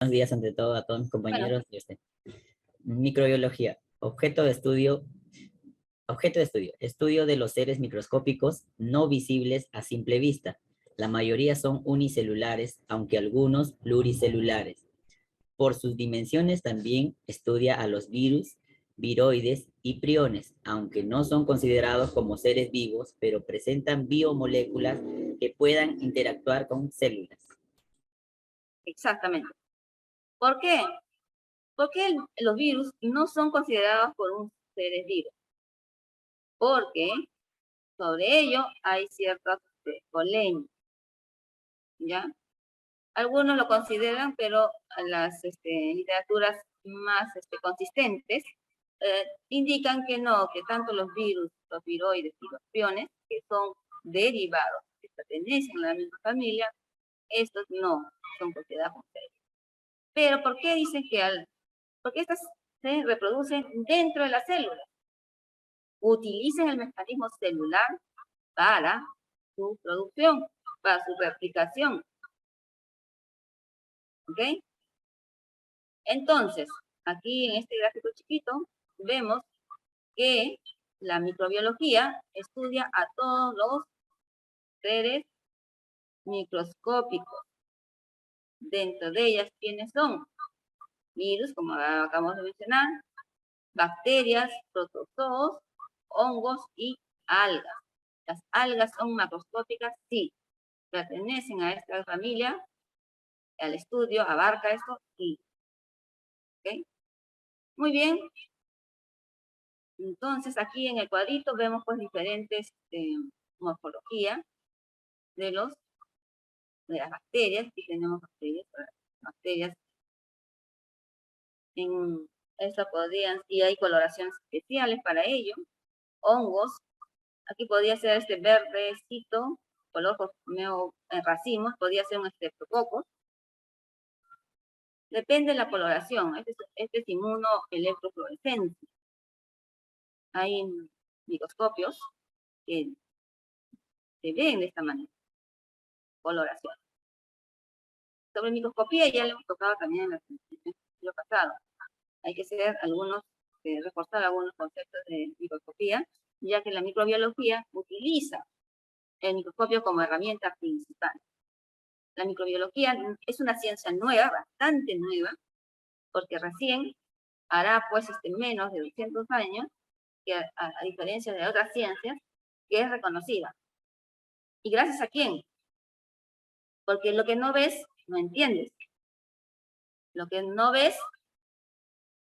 Buenos días ante todo a todos mis Bueno, compañeros. Microbiología, objeto de estudio, estudio de los seres microscópicos no visibles a simple vista. La mayoría son unicelulares, aunque algunos pluricelulares. Por sus dimensiones también estudia a los virus, viroides y priones, aunque no son considerados como seres vivos, pero presentan biomoléculas que puedan interactuar con células. exactamente. ¿Por qué? Porque los virus no son considerados por un seres vivos, porque sobre ello hay ciertas polémicas, ¿ya? Algunos lo consideran, pero las literaturas más consistentes indican que no, que tanto los virus, los viroides y los priones, que son derivados, que pertenecen a la misma familia, estos no son considerados como seres. Pero ¿por qué dicen que porque estas se reproducen dentro de la célula? Utilizan el mecanismo celular para su producción, para su replicación. ¿Ok? Entonces, aquí en este gráfico chiquito, vemos que la microbiología estudia a todos los seres microscópicos. Dentro de ellas, ¿quiénes son? Virus, como acabamos de mencionar, bacterias, protozoos, hongos y algas. Las algas son macroscópicas, sí. Pertenecen a esta familia, al estudio, abarca esto, sí. ¿Ok? Muy bien. Entonces, aquí en el cuadrito vemos pues diferentes morfología de las bacterias. Aquí tenemos bacterias en esta podrían, y hay coloraciones especiales para ello. Hongos, aquí podría ser este verdecito, color en racimos, podría ser un estreptococcus. Depende de la coloración. Este es inmunoelectrofluorescencia. Hay microscopios que se ven de esta manera, coloración. Sobre microscopía ya le hemos tocado también en el estudio pasado. Hay que reforzar algunos conceptos de microscopía, ya que la microbiología utiliza el microscopio como herramienta principal. La microbiología es una ciencia nueva, bastante nueva, porque recién hará pues menos de 200 años, que a diferencia de otras ciencias, que es reconocida. ¿Y gracias a quién? Porque lo que no ves, no entiendes. Lo que no ves,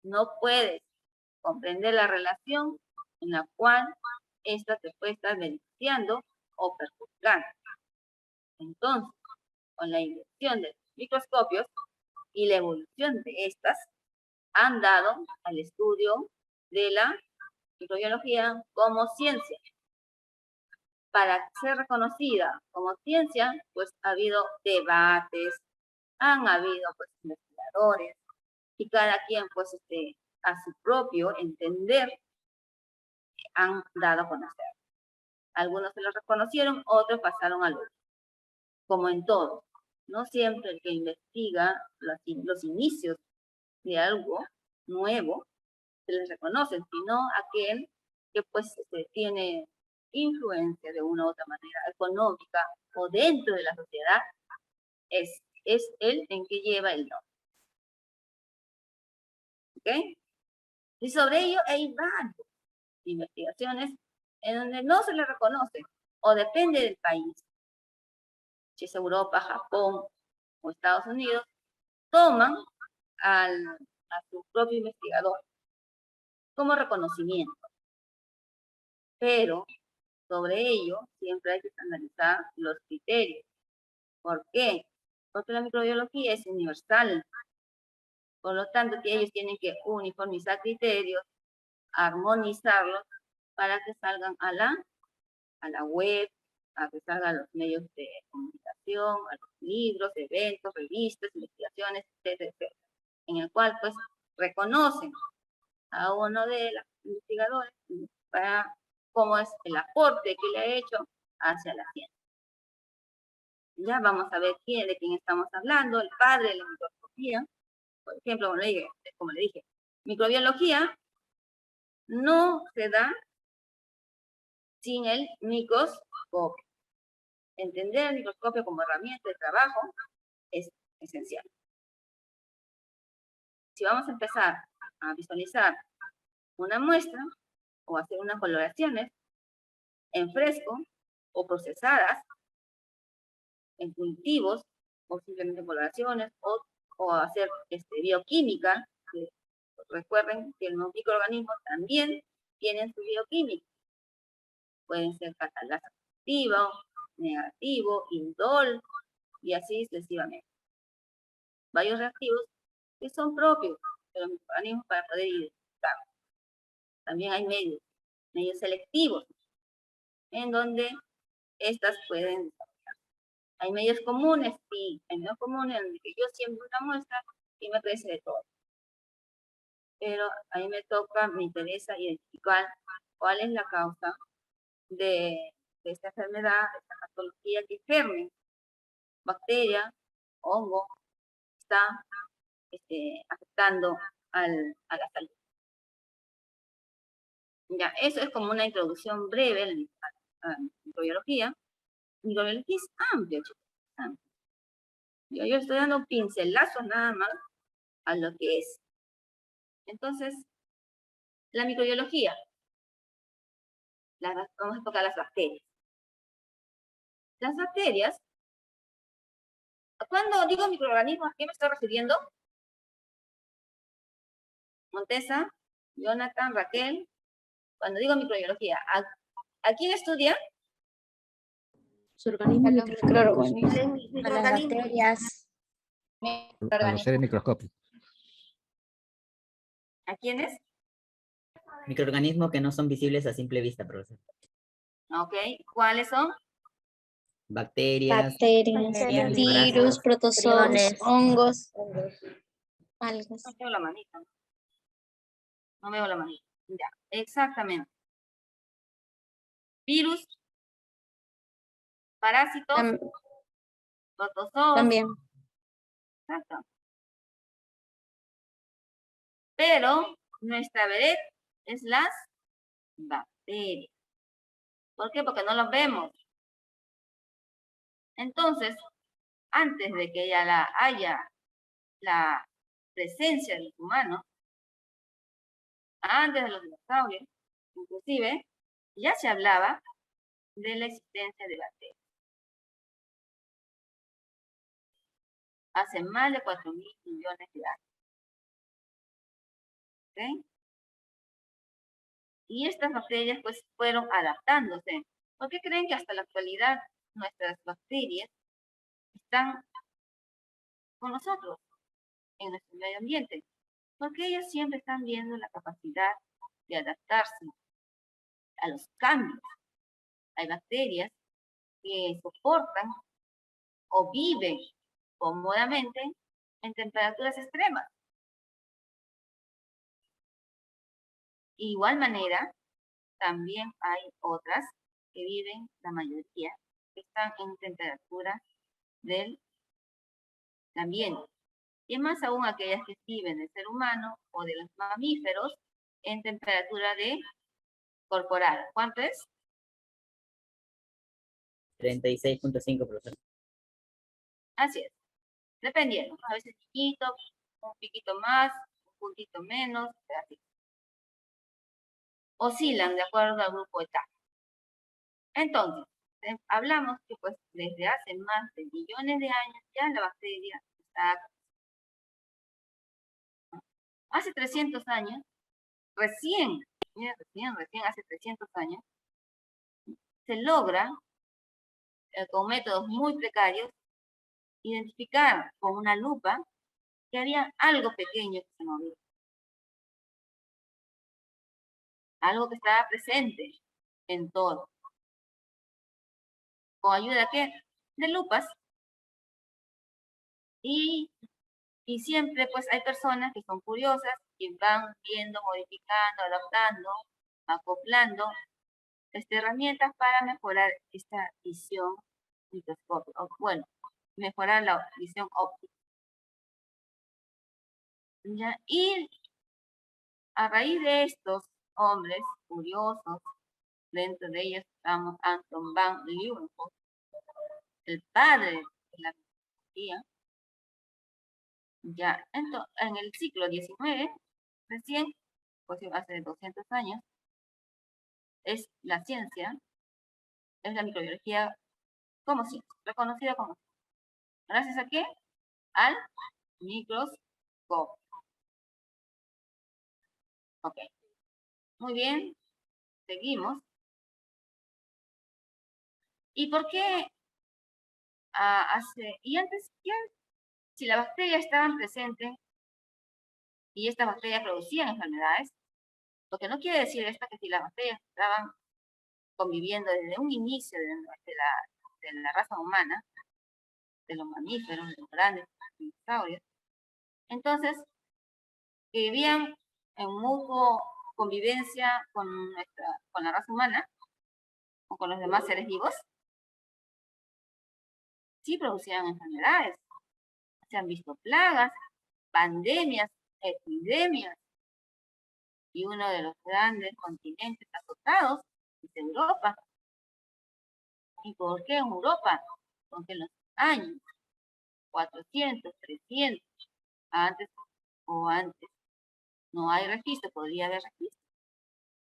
no puedes comprender la relación en la cual esta te puede estar beneficiando o perjudicando. Entonces, con la invención de los microscopios y la evolución de estas, han dado al estudio de la microbiología como ciencia. Para ser reconocida como ciencia, pues ha habido debates, han habido pues investigadores, y cada quien pues a su propio entender han dado a conocer. Algunos se lo reconocieron, otros pasaron al otro. Como en todo, no siempre el que investiga los inicios de algo nuevo se les reconoce, sino aquel que pues tiene influencia de una u otra manera económica o dentro de la sociedad, es él en que lleva el nombre. ¿Ok? Y sobre ello hay varias investigaciones en donde no se le reconoce o depende del país. Si es Europa, Japón o Estados Unidos, toman a su propio investigador como reconocimiento. Pero sobre ello siempre hay que analizar los criterios. ¿Por qué? Porque la microbiología es universal. Por lo tanto, que ellos tienen que uniformizar criterios, armonizarlos para que salgan a la web, a que salgan a los medios de comunicación, a los libros, eventos, revistas, investigaciones, etcétera, etcétera, en el cual pues reconocen a uno de los investigadores para cómo es el aporte que le ha hecho hacia la ciencia. Ya vamos a ver de quién estamos hablando, el padre de la microscopía, Por ejemplo, como le dije, microbiología no se da sin el microscopio. Entender el microscopio como herramienta de trabajo es esencial. Si vamos a empezar a visualizar una muestra o hacer unas coloraciones en fresco o procesadas en cultivos o simplemente coloraciones o hacer bioquímica, recuerden que los microorganismos también tienen su bioquímica. Pueden ser catalasa positiva, negativo, indol y así sucesivamente. Varios reactivos que son propios de los microorganismos para poder identificar. También hay medios selectivos en donde estas pueden desarrollar. Hay medios comunes, sí, hay medios comunes en donde yo siembro una muestra y me crece de todo. Pero a mí me interesa identificar cuál es la causa de esta enfermedad, de esta patología que germen, bacteria, hongo, está afectando a la salud. Ya, eso es como una introducción breve a la microbiología. Microbiología es amplia, chicos, amplia. Yo estoy dando pincelazos nada más a lo que es. Entonces, la microbiología, vamos a tocar las bacterias. Las bacterias, cuando digo microorganismos, ¿a qué me estoy refiriendo? Montesa, Jonathan, Raquel, cuando digo microbiología, ¿a quién estudia? Los organismos microscópicos. A las bacterias. A los seres microscópicos. ¿A quiénes? Microorganismos que no son visibles a simple vista, profesor. Ok, ¿cuáles son? Bacterias, Bacterias, Virus, protozoos, priones. hongos, algas. No veo la manita. No veo la manita. Ya, exactamente. Virus, parásitos, protozoos. También. Exacto. Pero nuestra vered es las bacterias. ¿Por qué? Porque no los vemos. Entonces, antes de que haya la presencia de los humanos, antes de los dinosaurios, inclusive, ya se hablaba de la existencia de bacterias. Hace más de 4.000 millones de años. ¿Ok? Y estas bacterias pues fueron adaptándose. ¿Por qué creen que hasta la actualidad nuestras bacterias están con nosotros en nuestro medio ambiente? Porque ellas siempre están viendo la capacidad de adaptarse a los cambios. Hay bacterias que soportan o viven cómodamente en temperaturas extremas. De igual manera, también hay otras que viven, la mayoría, que están en temperatura del ambiente. Y más aún aquellas que viven del ser humano o de los mamíferos en temperatura de corporal. ¿Cuánto es? 36.5, profesor. Así es. Dependiendo. A veces chiquito, un piquito más, un puntito menos, así. Oscilan de acuerdo al grupo etario. Entonces, hablamos que pues desde hace más de millones de años ya la bacteria está. Hace 300 años, recién hace 300 años, se logra, con métodos muy precarios, identificar con una lupa que había algo pequeño que se movía. Algo que estaba presente en todo. ¿Con ayuda qué? De lupas. Y siempre pues hay personas que son curiosas y van viendo, modificando, adaptando, acoplando herramientas para mejorar esta visión microscópica. Bueno, mejorar la visión óptica. ¿Ya? Y a raíz de estos hombres curiosos, dentro de ellos estamos Anton van Leeuwenhoek, el padre de la biología. Ya, entonces, en el siglo XIX, recién, pues hace 200 años, es la ciencia, es la microbiología como ciencia, reconocida como ciencia. ¿Gracias a qué? Al microscopio. Ok, muy bien, seguimos. ¿Y por qué y antes, si las bacterias estaban presentes y estas bacterias producían enfermedades, lo que no quiere decir esto que si las bacterias estaban conviviendo desde un inicio de la raza humana, de los mamíferos, de los grandes dinosaurios, entonces vivían en mutua convivencia con la raza humana o con los demás seres vivos, sí producían enfermedades. Se han visto plagas, pandemias, epidemias, y uno de los grandes continentes azotados es Europa. ¿Y por qué en Europa? Porque en los años 400, 300, antes, no hay registro, podría haber registro.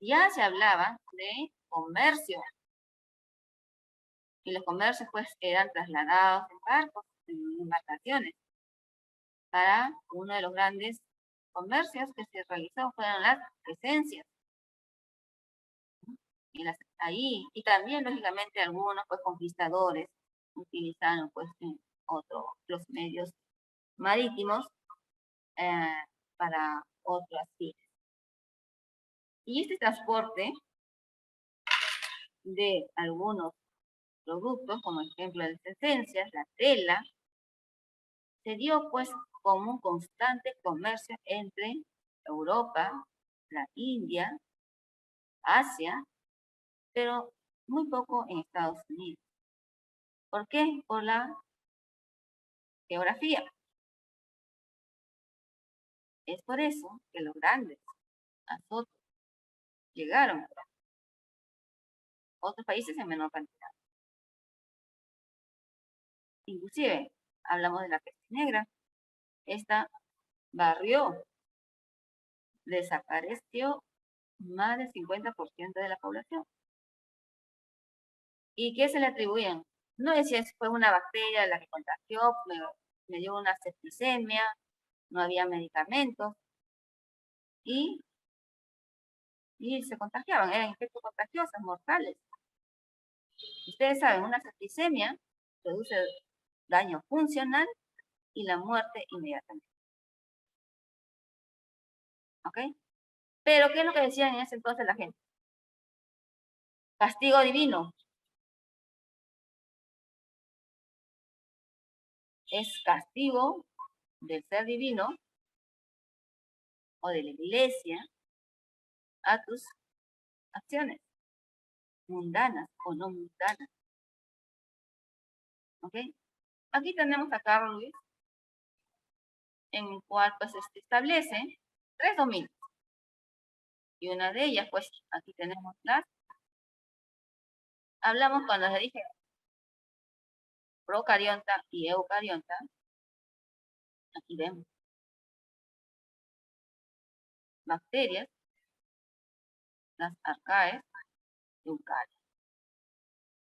Ya se hablaba de comercio. Y los comercios pues eran trasladados en barcos, en embarcaciones. Para uno de los grandes comercios que se realizó fueron las esencias. Y también lógicamente algunos pues conquistadores utilizaron pues los medios marítimos para otras fines. Y este transporte de algunos productos, como ejemplo las esencias, la tela, se dio pues como un constante comercio entre Europa, la India, Asia, pero muy poco en Estados Unidos. ¿Por qué? Por la geografía. Es por eso que los grandes azotes llegaron a otros países en menor cantidad. Inclusive, hablamos de la peste negra. Esta barrió, desapareció más del 50% de la población. ¿Y qué se le atribuyen? No es si fue una bacteria la que contagió, me dio una septicemia, no había medicamentos y se contagiaban, eran infectos contagiosos, mortales. Ustedes saben, una septicemia produce daño funcional y la muerte inmediatamente. ¿Ok? Pero, ¿qué es lo que decían en ese entonces la gente? Castigo divino. Es castigo del ser divino o de la iglesia a tus acciones, mundanas o no mundanas. ¿Ok? Aquí tenemos a Carl Lewis, en el cual pues establece 3 dominios. Y una de ellas, pues, aquí tenemos hablamos cuando les dije procarionta y eucarionta. Aquí vemos bacterias, las arcaes, eucarias.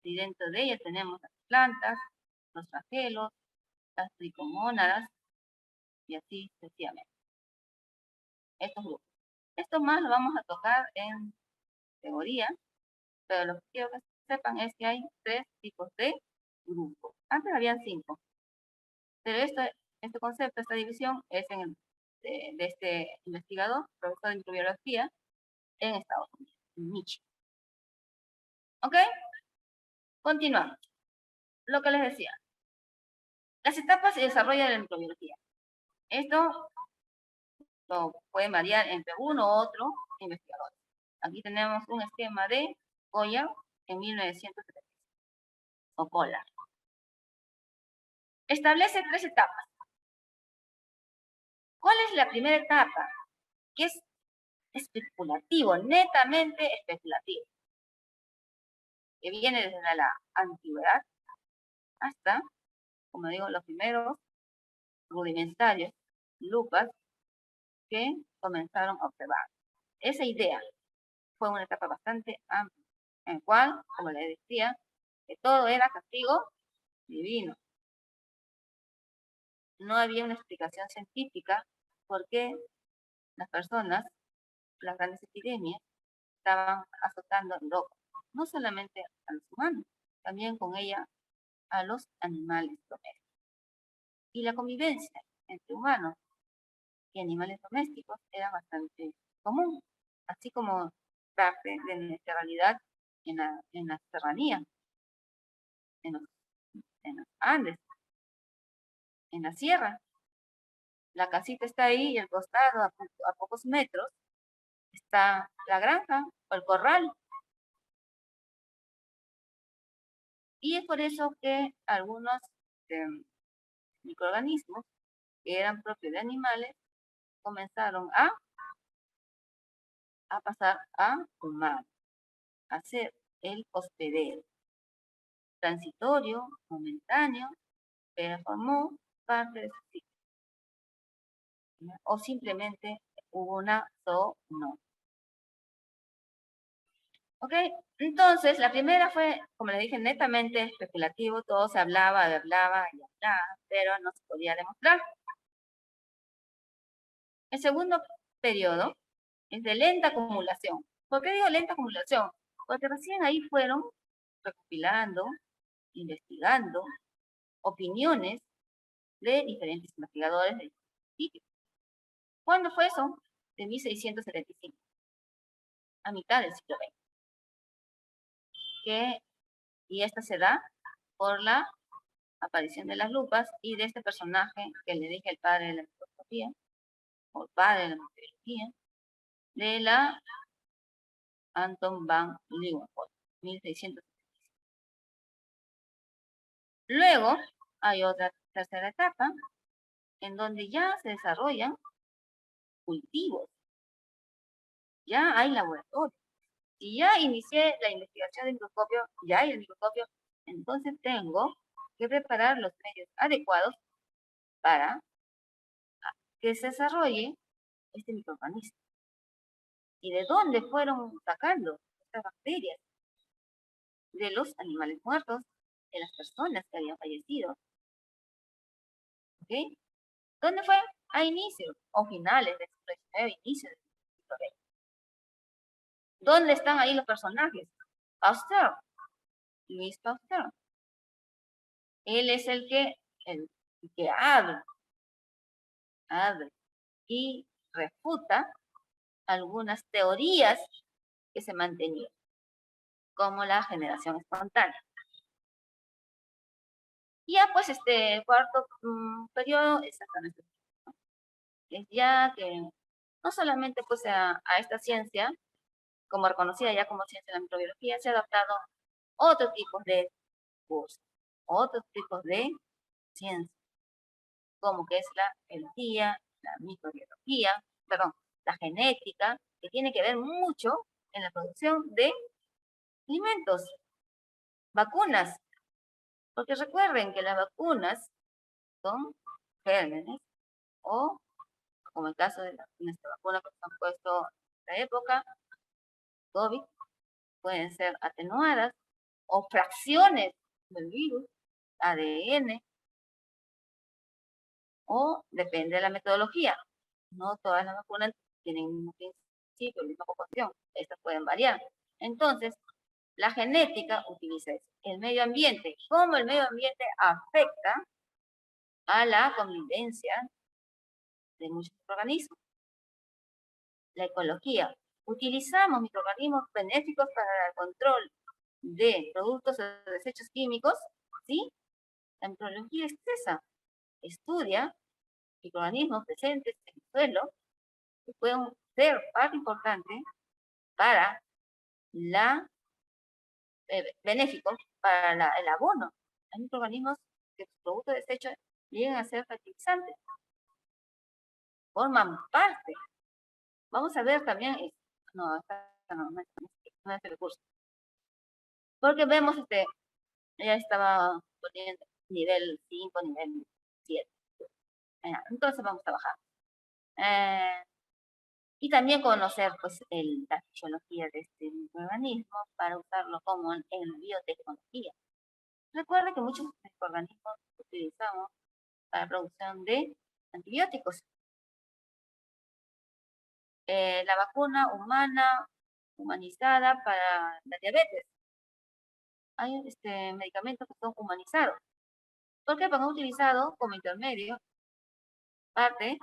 Y dentro de ellas tenemos las plantas, los flagelos, las tricomónadas, y así sucesivamente. Estos grupos. Esto más lo vamos a tocar en teoría, pero lo que quiero que sepan es que hay 3 tipos de grupos. Antes habían 5. Pero este concepto, esta división, es de este investigador, profesor de microbiología, en Estados Unidos, en Michigan. ¿Ok? Continuamos. Lo que les decía. Las etapas de desarrollo de la microbiología. Esto lo pueden variar entre uno u otro investigador. Aquí tenemos un esquema de Goya en 1970. O Pollard. Establece 3 etapas. ¿Cuál es la primera etapa? Que es especulativo, netamente especulativo, que viene desde la antigüedad hasta, como digo, los primeros rudimentarios, lupas, que comenzaron a observar. Esa idea fue una etapa bastante amplia, en la cual, como les decía, que todo era castigo divino. No había una explicación científica por qué las personas, las grandes epidemias, estaban azotando en Europa. No solamente a los humanos, también con ella a los animales domésticos. Y la convivencia entre humanos y animales domésticos era bastante común, así como parte de nuestra realidad en la serranía, en los Andes, en la sierra. La casita está ahí y al costado, a pocos metros, está la granja o el corral. Y es por eso que algunos microorganismos que eran propios de animales comenzaron a pasar a humanos, a ser el hospedero. Transitorio, momentáneo, pero formó parte de su ciclo. O simplemente hubo una zoonosis. ¿Ok? Entonces, la primera fue, como les dije, netamente especulativo. Todo se hablaba y hablaba, pero no se podía demostrar. El segundo periodo es de lenta acumulación. ¿Por qué digo lenta acumulación? Porque recién ahí fueron recopilando, investigando opiniones de diferentes investigadores del sitio. ¿Cuándo fue eso? De 1675, a mitad del siglo XX. Y esta se da por la aparición de las lupas y de este personaje que le dije el padre de la microscopía, o el padre de la microbiología, de la Anton van Leeuwenhoek, 1675. Luego hay otra tercera etapa en donde ya se desarrollan cultivos, ya hay laboratorios. Si ya inicié la investigación del microscopio, ya hay el microscopio, entonces tengo que preparar los medios adecuados para que se desarrolle este microorganismo. ¿Y de dónde fueron sacando estas bacterias? De los animales muertos, de las personas que habían fallecido. ¿Ok? ¿Dónde fue? A inicios o finales del siglo XIX, inicios del siglo XX. ¿Dónde están ahí los personajes? Pasteur, Luis Pasteur. Él es el que abre y refuta algunas teorías que se mantenían, como la generación espontánea. Y ya pues este cuarto periodo es hasta nuestro tiempo, ¿no? Es ya que no solamente pues a esta ciencia, como reconocida ya como ciencia de la microbiología, se ha adaptado otros tipos de cursos, otros tipos de ciencia, como que es la biología, la microbiología, perdón, la genética, que tiene que ver mucho en la producción de alimentos, vacunas, porque recuerden que las vacunas son gérmenes o, como el caso de nuestra vacuna que se han puesto en esta época, COVID, pueden ser atenuadas o fracciones del virus, ADN, o depende de la metodología. No todas las vacunas tienen el mismo principio, la misma proporción. Estas pueden variar. Entonces, la genética utiliza eso. El medio ambiente. ¿Cómo el medio ambiente afecta a la convivencia de muchos organismos? La ecología. Utilizamos microorganismos benéficos para el control de productos o desechos químicos, ¿sí? La microbiología es esa. Estudia microorganismos presentes en el suelo que pueden ser parte importante para benéficos para el abono. Hay microorganismos que sus productos de desecho llegan a ser fertilizantes. forman parte. Vamos a ver también, no, no es el curso. Porque vemos, ya estaba poniendo nivel 5, nivel 7. Entonces vamos a bajar. Y también conocer pues la fisiología de este microorganismo para usarlo como en la biotecnología. Recuerda que muchos microorganismos utilizamos para la producción de antibióticos. La vacuna humana, humanizada para la diabetes. Hay medicamentos que son humanizados. ¿Por qué? Porque han utilizado como intermedio parte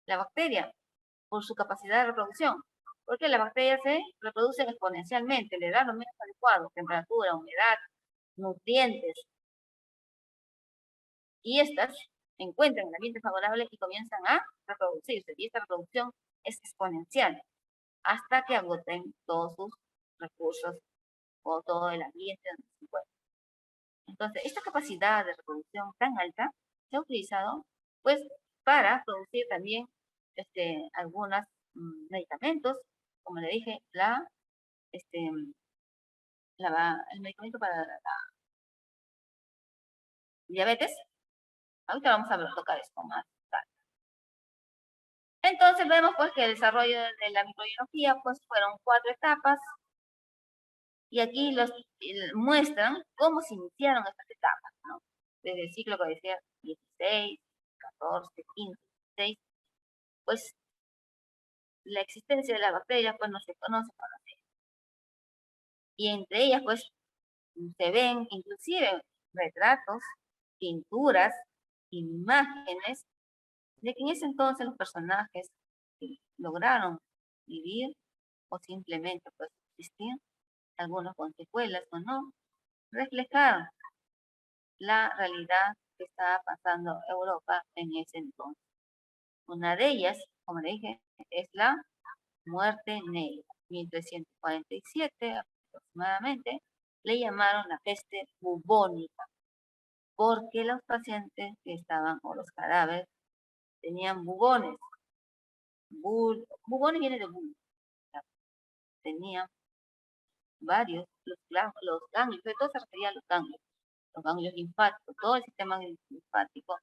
la bacteria por su capacidad de reproducción. Porque la bacteria se reproduce exponencialmente, le da lo menos adecuado, temperatura, humedad, nutrientes. Y estas encuentran el ambiente favorable y comienzan a reproducirse. Y esta reproducción es exponencial hasta que agoten todos sus recursos o todo el ambiente donde se encuentran. Entonces, esta capacidad de reproducción tan alta se ha utilizado pues para producir también algunos medicamentos, como le dije, el medicamento para la diabetes. Ahorita vamos a tocar esto más tarde. Entonces vemos pues que el desarrollo de la microbiología pues fueron 4 etapas y aquí muestran cómo se iniciaron estas etapas, ¿no? Desde el ciclo que decía 16, 14, 15, 16, pues la existencia de las bacterias pues no se conoce para ellas. Y entre ellas pues se ven inclusive retratos, pinturas, imágenes de que en ese entonces los personajes que lograron vivir o simplemente pues existir, algunos con secuelas o no, reflejaron la realidad que estaba pasando Europa en ese entonces. Una de ellas, como le dije, es la muerte negra. 1347 aproximadamente, le llamaron la peste bubónica, porque los pacientes que estaban, o los cadáveres, tenían bubones. Bubones viene de bul. Tenían varios, los ganglios, sobre todo se refería a los ganglios linfáticos, todo el sistema linfático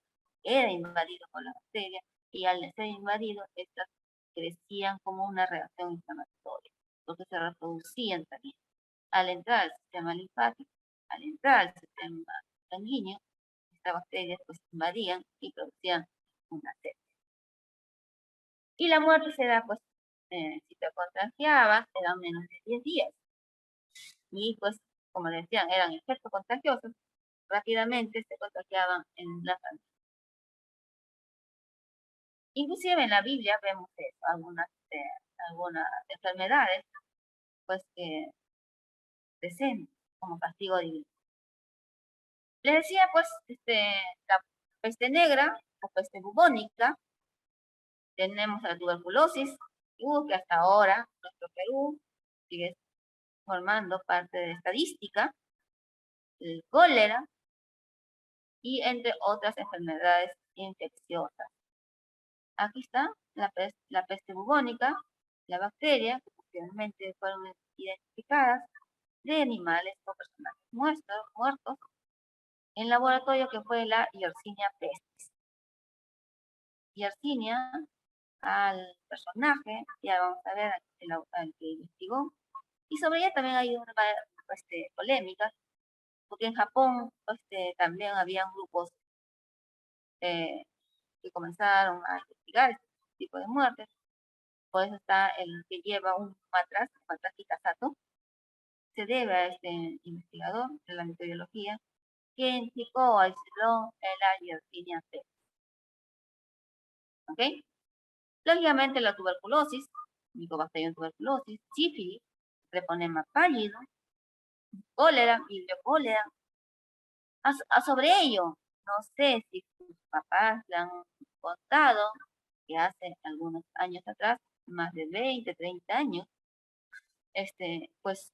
era invadido por la bacteria y al ser invadido, estas crecían como una reacción inflamatoria, porque se reproducían también. Al entrar al sistema linfático, al entrar al sistema sanguíneo, estas bacterias pues invadían y producían una sepsis. Y la muerte se da pues, si te contagiabas, eran menos de 10 días. Y pues, como decían, eran efectos contagiosos, rápidamente se contagiaban en la familia. Inclusive en la Biblia vemos eso, algunas enfermedades, pues que presentes como castigo divino. Les decía, pues, la peste negra o peste bubónica, tenemos la tuberculosis, que hasta ahora nuestro Perú sigue formando parte de la estadística, el cólera y entre otras enfermedades infecciosas. Aquí está la peste bubónica, la bacteria, que posteriormente fueron identificadas de animales o personajes muertos en laboratorio, que fue la Yersinia pestis. Yersinia, al personaje, ya vamos a ver al que investigó, y sobre ella también hay una polémica, porque en Japón también habían grupos que comenzaron a investigar este tipo de muertes. Por eso está el que lleva un matraz Kitasato, se debe a este investigador de la microbiología que identificó, aisló el Yersinia pestis. ¿Ok? Lógicamente la tuberculosis, Mycobacterium tuberculosis, sífilis, treponema pálido, cólera, vibrio cólera. Sobre ello, no sé si sus papás le han contado que hace algunos años atrás, más de 20, 30 años, pues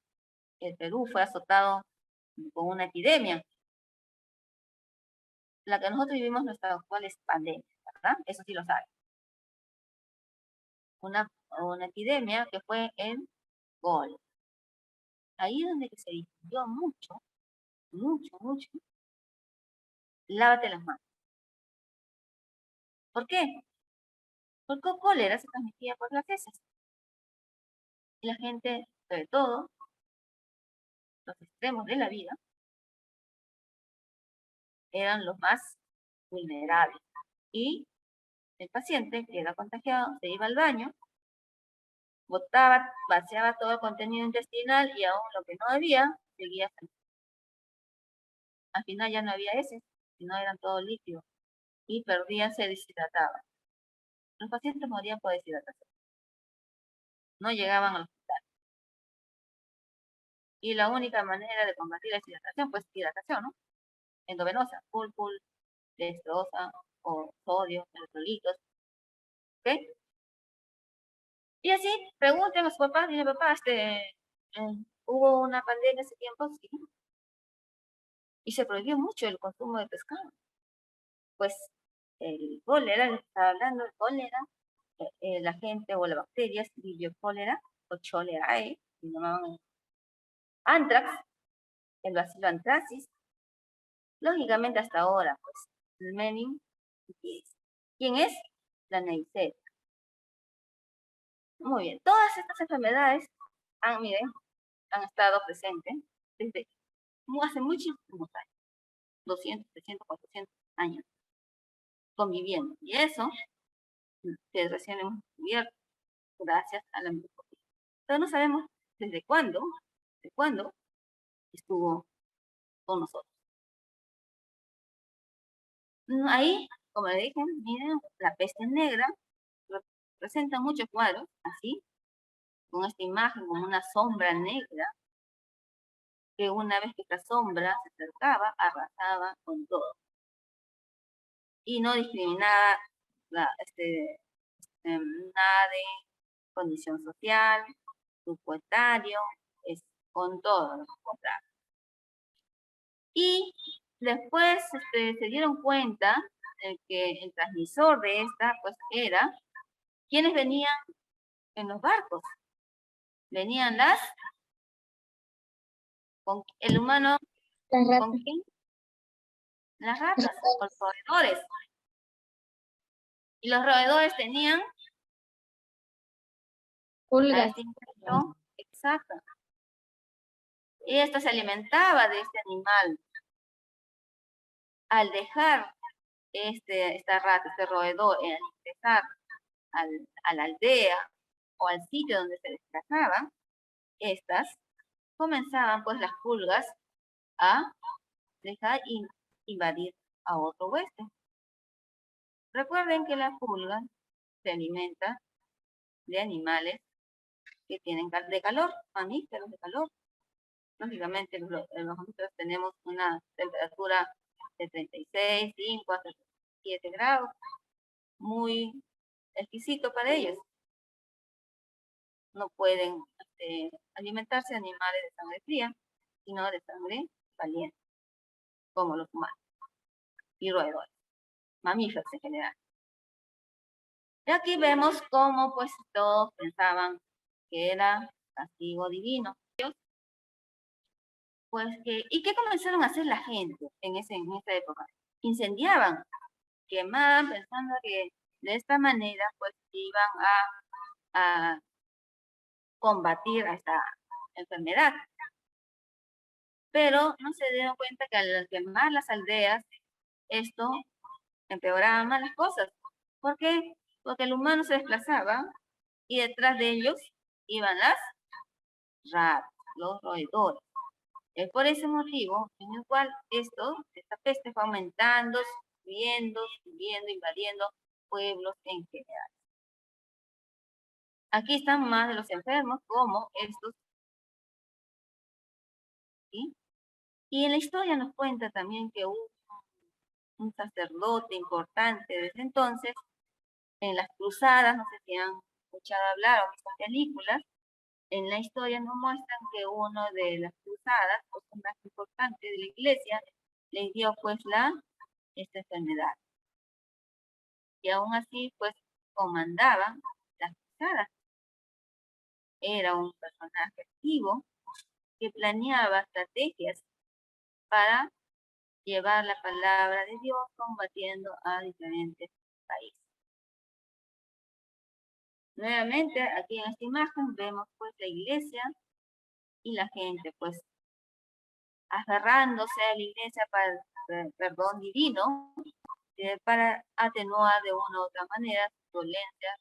el Perú fue azotado con una epidemia. La que nosotros vivimos nuestra actual es pandemia, ¿verdad? Eso sí lo saben. una epidemia que fue el cólera. Ahí es donde se difundió mucho, mucho. Lávate las manos. ¿Por qué? Porque el cólera se transmitía por las heces. Y la gente, sobre todo, los extremos de la vida, eran los más vulnerables. Y el paciente que era contagiado se iba al baño, botaba, vaciaba todo el contenido intestinal y aún lo que no había, seguía saliendo. Al final ya no había heces, sino eran todo líquidos. Y perdían, se deshidrataban. Los pacientes morían por deshidratación. No llegaban al hospital. Y la única manera de combatir la deshidratación, pues hidratación, ¿no? Endovenosa, full, dextrosa o sodio, electrolitos. ¿Ok? Y así, pregunten a su papá, dile, papá, hubo una pandemia hace tiempo, sí. Y se prohibió mucho el consumo de pescado. Pues el cólera, les estaba hablando del cólera, la gente o la bacteria Vibrio cólera o cholerae, que llamaban antrax, el bacilo anthracis. Lógicamente hasta ahora, pues, el meningitis. ¿Quién es? La Neisseria. Muy bien, todas estas enfermedades miren, han estado presentes desde hace muchísimos años, 200, 300, 400 años, conviviendo. Y eso que recién hemos descubierto gracias a la microscopía. Pero no sabemos desde cuándo estuvo con nosotros. Ahí, como le dije, miren, la peste negra presenta muchos cuadros, así, con esta imagen, como una sombra negra, que una vez que esta sombra se acercaba, arrasaba con todo. Y no discriminaba nada de condición social, grupo etario, es con todo lo contrario. Y después se dieron cuenta de que el transmisor de esta, pues, era quienes venían en los barcos. Venían el humano, Las ¿con ratas. quién? Las ratas, con los roedores. Y los roedores tenían Pulgas. Exacto. Y esto se alimentaba de este animal. Al dejar esta rata, este roedor, al ingresar a la aldea o al sitio donde se desplazaban, estas comenzaban pues las pulgas a dejar invadir a otro huésped. Recuerden que la pulga se alimenta de animales que tienen de calor, mamíferos de calor. Lógicamente los mamíferos tenemos una temperatura de 36, 5 hasta 7 grados, muy exquisito para ellos. No pueden alimentarse de animales de sangre fría, sino de sangre caliente, como los humanos y roedores, mamíferos en general. Y aquí vemos cómo pues todos pensaban que era castigo divino. Pues ¿y qué comenzaron a hacer la gente en esa época? Incendiaban, quemaban, pensando que de esta manera pues iban a combatir a esta enfermedad. Pero no se dieron cuenta que al quemar las aldeas, esto empeoraba más las cosas. ¿Por qué? Porque el humano se desplazaba y detrás de ellos iban las ratas, los roedores. Es por ese motivo en el cual esta peste fue aumentando, subiendo, invadiendo pueblos en general. Aquí están más de los enfermos como estos. ¿Sí? Y en la historia nos cuenta también que hubo un sacerdote importante desde entonces, en las cruzadas, no sé si han escuchado hablar o visto películas, en la historia nos muestran que uno de las cruzadas, o sea, más importante de la iglesia, les dio pues esta enfermedad. Y aún así, pues, comandaban las organizada. Era un personaje activo que planeaba estrategias para llevar la palabra de Dios combatiendo a diferentes países. Nuevamente, aquí en esta imagen vemos pues la iglesia y la gente pues aferrándose a la iglesia para el perdón divino, para atenuar de una u otra manera su dolencia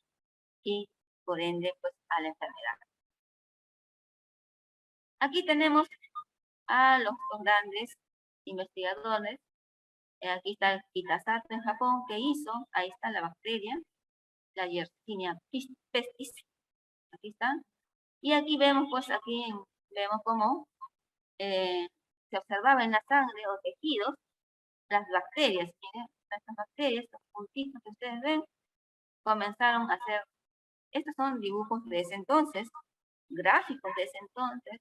y por ende pues a la enfermedad. Aquí tenemos a los dos grandes investigadores. Aquí está el Kitasato en Japón, que hizo, ahí está la bacteria, la Yersinia pestis, aquí está. Y aquí vemos, pues vemos cómo se observaba en la sangre o tejidos las bacterias. Miren, estas bacterias, estos puntitos que ustedes ven, comenzaron a hacer, estos son dibujos de ese entonces, gráficos de ese entonces,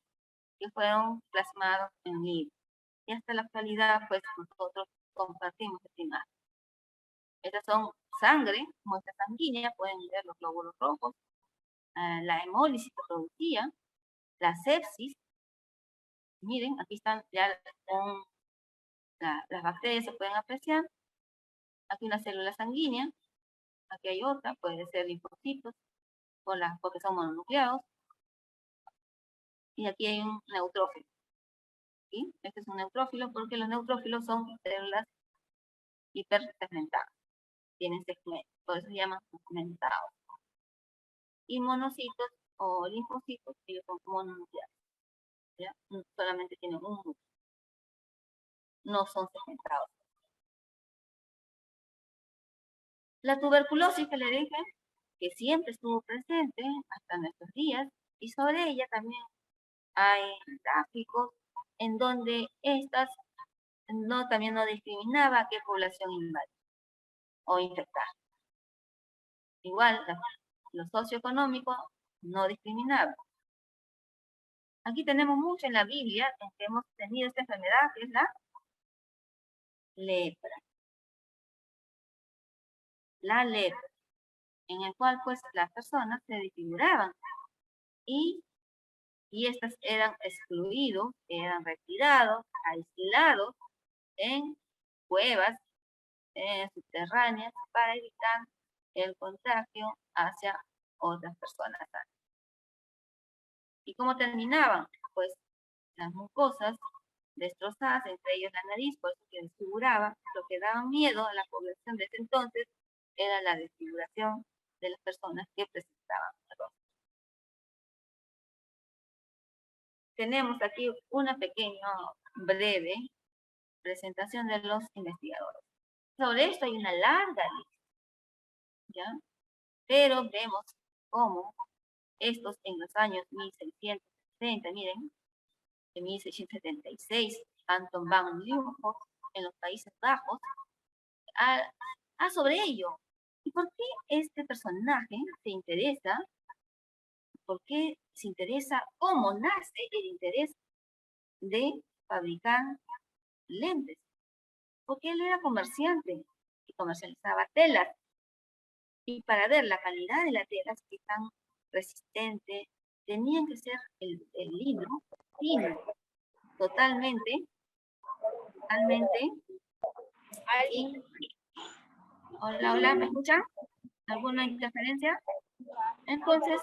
que fueron plasmados en libros. Y hasta la actualidad, pues nosotros compartimos esta imagen. Estas son sangre, muestra sanguínea, pueden ver los glóbulos rojos, la hemólisis que producía, la sepsis. Miren, aquí están ya las bacterias, se pueden apreciar. Aquí una célula sanguínea, aquí hay otra, puede ser linfocitos, porque son mononucleados. Y aquí hay un neutrófilo. ¿Sí? Este es un neutrófilo porque los neutrófilos son células hipersegmentadas. Tienen segmentos, por eso se llaman segmentados. Y monocitos o linfocitos, ellos son mononucleados. ¿Ya? Solamente tienen un núcleo. No son segmentados. La tuberculosis que le dije, que siempre estuvo presente hasta nuestros días, y sobre ella también hay gráficos en donde estas también no discriminaba a qué población invadir o infectar. Igual, lo socioeconómico no discriminaba. Aquí tenemos mucho en la Biblia en que hemos tenido esta enfermedad, que es la lepra. La lepra, en el cual pues las personas se desfiguraban y estas eran excluidos, eran retirados, aislados en cuevas subterráneas para evitar el contagio hacia otras personas. ¿Y cómo terminaban? Pues las mucosas destrozadas, entre ellos la nariz, por eso que desfiguraba. Lo que daba miedo a la población de ese entonces era la desfiguración de las personas que presentaban el rostro. Tenemos aquí una pequeña, breve presentación de los investigadores. Sobre esto hay una larga lista, ¿ya? Pero vemos cómo estos en los años 1670, miren, en 1676, Anton van Leeuwenhoek en los Países Bajos, sobre ello. ¿Y por qué este personaje se interesa? ¿Por qué se interesa? ¿Cómo nace el interés de fabricar lentes? Porque él era comerciante y comercializaba telas. Y para ver la calidad de la tela, que tan resistente, tenían que ser el lino fino, totalmente. Y, hola, ¿me escuchan? ¿Alguna interferencia? Entonces,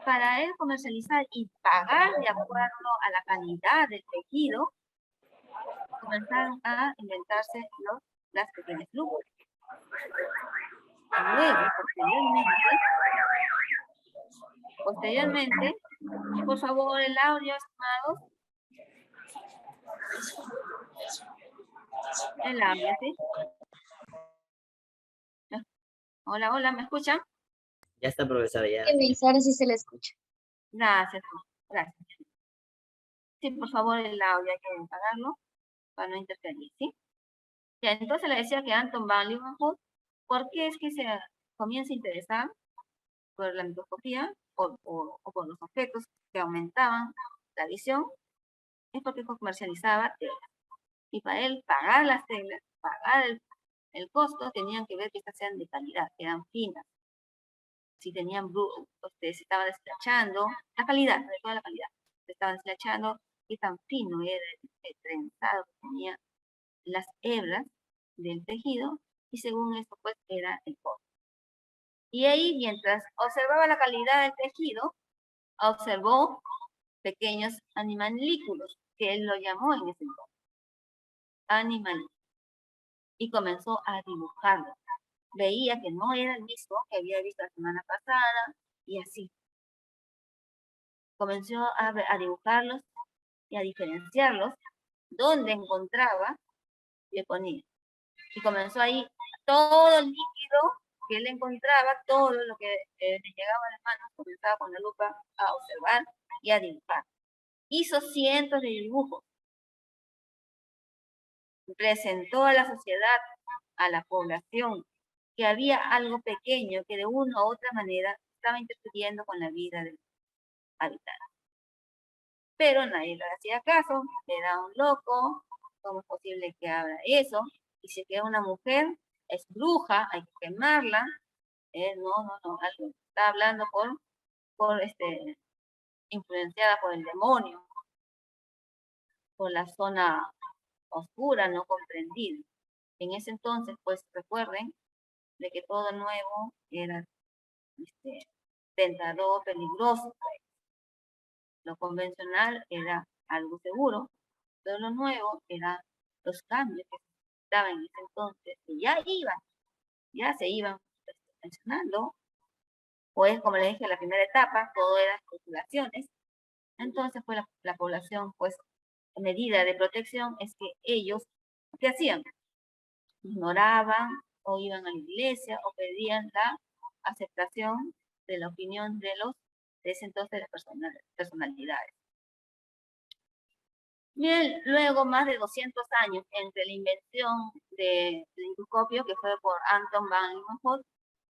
para él comercializar y pagar de acuerdo a la calidad del tejido, comenzaron a inventarse las pequeñas lupas. Luego, posteriormente, por favor, el audio, estimados. El audio, ¿sí? Hola, ¿me escuchan? Ya está, profesora, ya. Ahora sí se le escucha. Gracias. Sí, por favor, el audio hay que apagarlo para no interferir, ¿sí? Ya, entonces le decía que Anton van Leeuwenhoek, ¿por qué es que se comienza a interesar por la microscopía o por los objetos que aumentaban la visión? Es porque comercializaba telas. Y para él pagar las telas, pagar el costo, tenían que ver que estas sean de calidad, que eran finas. si tenían, se estaban deshilachando, la calidad, sobre todo la calidad, se estaban deshilachando, qué tan fino era el trenzado que tenía las hebras del tejido, y según esto, pues, era el corte. Y ahí, mientras observaba la calidad del tejido, observó pequeños animalículos, que él lo llamó en ese entonces, animalículos, y comenzó a dibujarlos. Veía que no era el mismo que había visto la semana pasada, y así. Comenzó a dibujarlos y a diferenciarlos, donde encontraba, le ponía. Y comenzó ahí todo el líquido que él encontraba, todo lo que le llegaba a las manos, comenzaba con la lupa a observar y a dibujar. Hizo cientos de dibujos. Presentó a la sociedad, a la población, que había algo pequeño que de una u otra manera estaba interfiriendo con la vida del habitante. Pero nadie le hacía caso, era un loco, ¿cómo es posible que haga eso? Y si queda una mujer, es bruja, hay que quemarla. No, algo está hablando influenciada por el demonio, por la zona oscura, no comprendida. En ese entonces, pues recuerden de que todo nuevo era tentador, peligroso. Lo convencional era algo seguro, pero lo nuevo eran los cambios que se daban en ese entonces, que ya se iban mencionando. Pues, como les dije, la primera etapa, todo eran especulaciones. Entonces, pues, la población, pues, medida de protección es que ellos, ¿qué hacían? Ignoraban o iban a la iglesia o pedían la aceptación de la opinión de ese entonces, las personalidades. Bien, luego más de 200 años entre la invención del microscopio, que fue por Anton van Leeuwenhoek,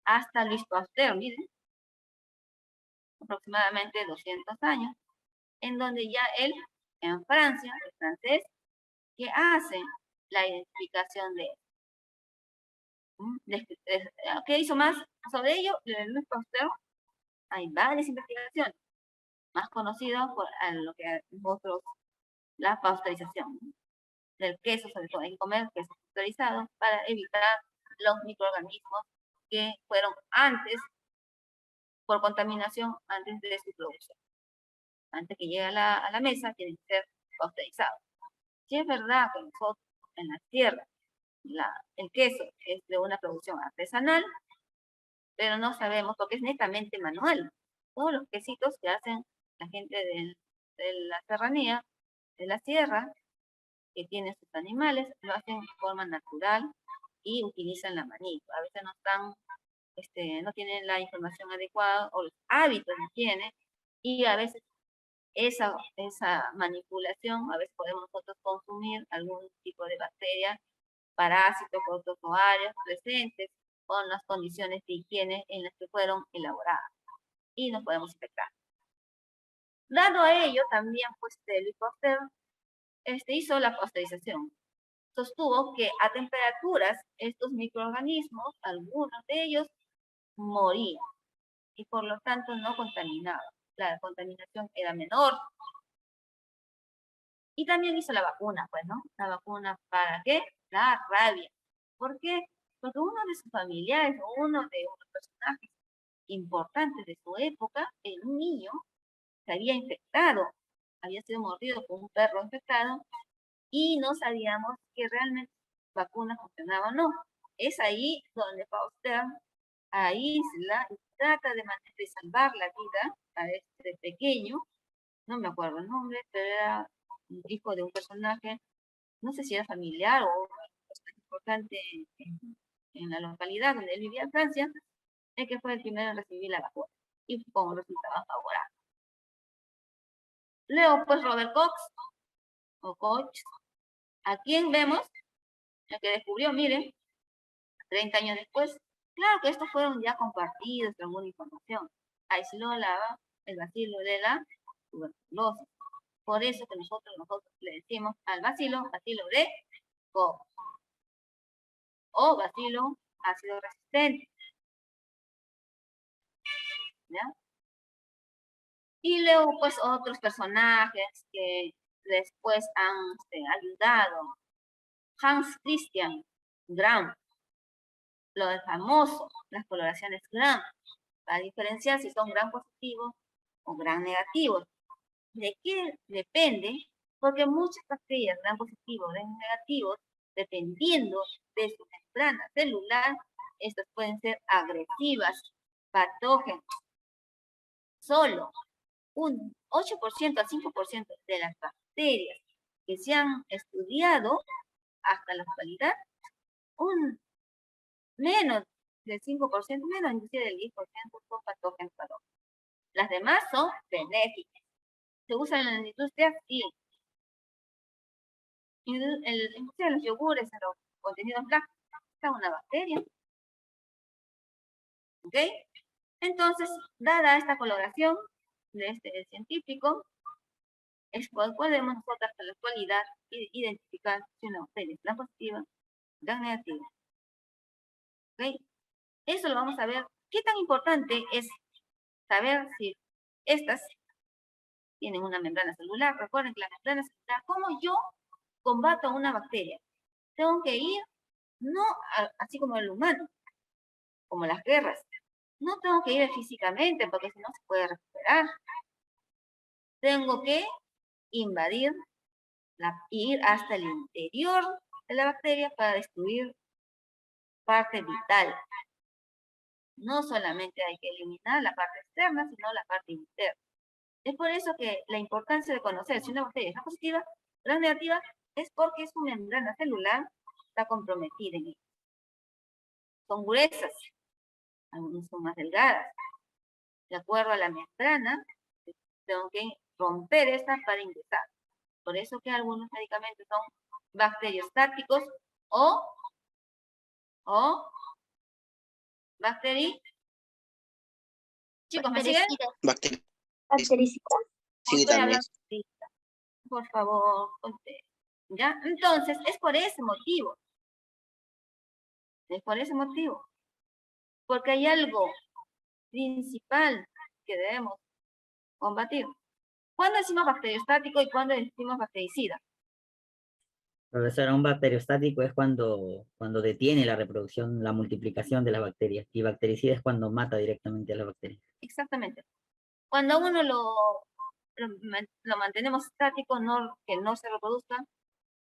hasta Louis Pasteur, miren, aproximadamente 200 años, en donde ya él, en Francia, el francés, que hace la identificación de ¿qué hizo más sobre ello? Louis Pasteur, hay varias investigaciones, más conocidas por lo que nosotros, la pasteurización del queso, sobre todo hay que comer queso pasteurizado para evitar los microorganismos que fueron antes, por contaminación, antes de su producción. Antes que llegue a la mesa, tienen que ser pasteurizados. Si es verdad que nosotros en la tierra, el queso es de una producción artesanal, pero no sabemos porque es netamente manual. Todos los quesitos que hacen la gente de la serranía, de la sierra, que tiene sus animales, lo hacen de forma natural y utilizan la manito. A veces no están, no tienen la información adecuada o los hábitos de higiene, y a veces esa manipulación, a veces podemos nosotros consumir algún tipo de bacteria, parásitos, protozoarios presentes con las condiciones de higiene en las que fueron elaboradas y nos podemos infectar. Dado a ello, también pues Louis Pasteur hizo la pasteurización. Sostuvo que a temperaturas estos microorganismos, algunos de ellos, morían y por lo tanto no contaminaban. La contaminación era menor. Y también hizo la vacuna, pues, ¿no? La vacuna, ¿para qué? La rabia. ¿Por qué? Porque uno de sus familiares, o uno de los personajes importantes de su época, un niño, se había infectado, había sido mordido por un perro infectado, y no sabíamos que realmente la vacuna funcionaba o no. Es ahí donde Pasteur aísla y trata de salvar la vida a este pequeño, no me acuerdo el nombre, pero era un hijo de un personaje, no sé si era familiar o importante en la localidad donde él vivía en Francia, el que fue el primero en recibir la vacuna y con resultados favorables. Luego, pues Robert Koch, o Koch, ¿a quién vemos? El que descubrió, miren, 30 años después. Claro que estos fueron ya compartidos con alguna información. Aisló el bacilo de la tuberculosis. Por eso que nosotros le decimos al bacilo de Koch o bacilo ácido resistente. ¿ya? Y luego, pues, otros personajes que después han ayudado. Hans Christian Gram, lo de famoso, las coloraciones Gram, para diferenciar si son Gram positivos o Gram negativos. ¿De qué depende? Porque muchas bacterias Gram positivos o Gram negativos, dependiendo de su membrana celular, estas pueden ser agresivas, patógenas. Solo un 8% a 5% de las bacterias que se han estudiado hasta la actualidad, un menos del 5%, menos inclusive del 10% son patógenos. Las demás son benéficas. ¿Se usan en la industria? Sí. En la industria de los yogures, en los contenidos lácteos, está una bacteria. ¿Ok? Entonces, dada esta coloración de este científico, podemos nosotros hasta la actualidad identificar si una bacteria es Gram positiva, Gram negativa. ¿Ok? Eso lo vamos a ver. ¿Qué tan importante es saber si estas tienen una membrana celular? Recuerden que la membrana celular, ¿cómo yo combato a una bacteria? Tengo que ir, no así como el humano, como las guerras. No tengo que ir físicamente porque si no se puede recuperar. Tengo que invadir, ir hasta el interior de la bacteria para destruir parte vital. No solamente hay que eliminar la parte externa, sino la parte interna. Es por eso que la importancia de conocer si una bacteria es Gram positiva, Gram negativa, es porque su membrana celular está comprometida en ella. Son gruesas, algunas son más delgadas. De acuerdo a la membrana, tengo que romper esta para ingresar. Por eso que algunos medicamentos son bacteriostáticos o Chicos, ¿me siguen? Bactericida. Sí, estoy hablando ahorita. Por favor, ¿ya? Entonces, es por ese motivo. Es por ese motivo. Porque hay algo principal que debemos combatir. ¿Cuándo decimos bacteriostático y cuándo decimos bactericida? Profesora, un bacteriostático es cuando detiene la reproducción, la multiplicación de las bacterias. Y bactericida es cuando mata directamente a las bacterias. Exactamente. Cuando uno lo mantenemos estático, que no se reproduzca,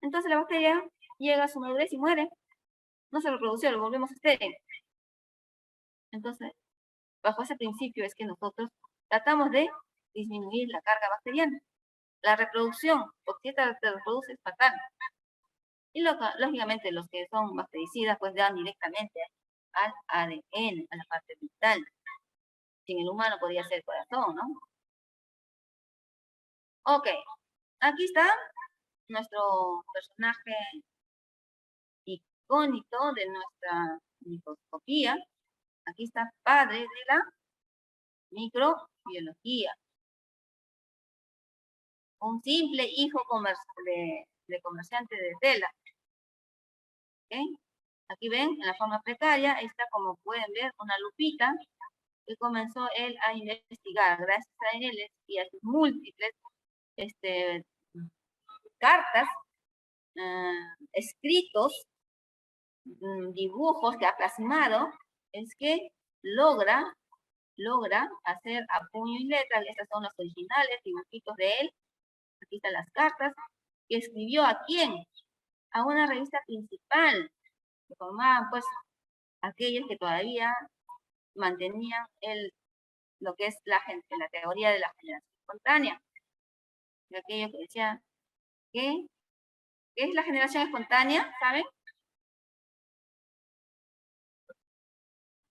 entonces la bacteria llega a su madurez y muere. No se reprodució, lo volvemos estéril. Entonces, bajo ese principio es que nosotros tratamos de disminuir la carga bacteriana. La reproducción, porque esta se reproduce es fatal. Y lógicamente los que son bactericidas pues dan directamente al ADN, a la parte vital. Sin el humano podría ser el corazón, ¿no? Ok, aquí está nuestro personaje icónico de nuestra microscopía. Aquí está padre de la microbiología. Un simple hijo de comerciante de tela. ¿Okay? Aquí ven, en la forma precaria, está como pueden ver una lupita que comenzó él a investigar gracias a él y a sus múltiples cartas, escritos, dibujos que ha plasmado, es que logra hacer a puño y letra. Estas son los originales dibujitos de él. Aquí están las cartas que escribió ¿a quién? A una revista principal que formaban pues aquellos que todavía mantenían lo que es la teoría de la generación espontánea. De aquellos que decían ¿qué es la generación espontánea? ¿Saben?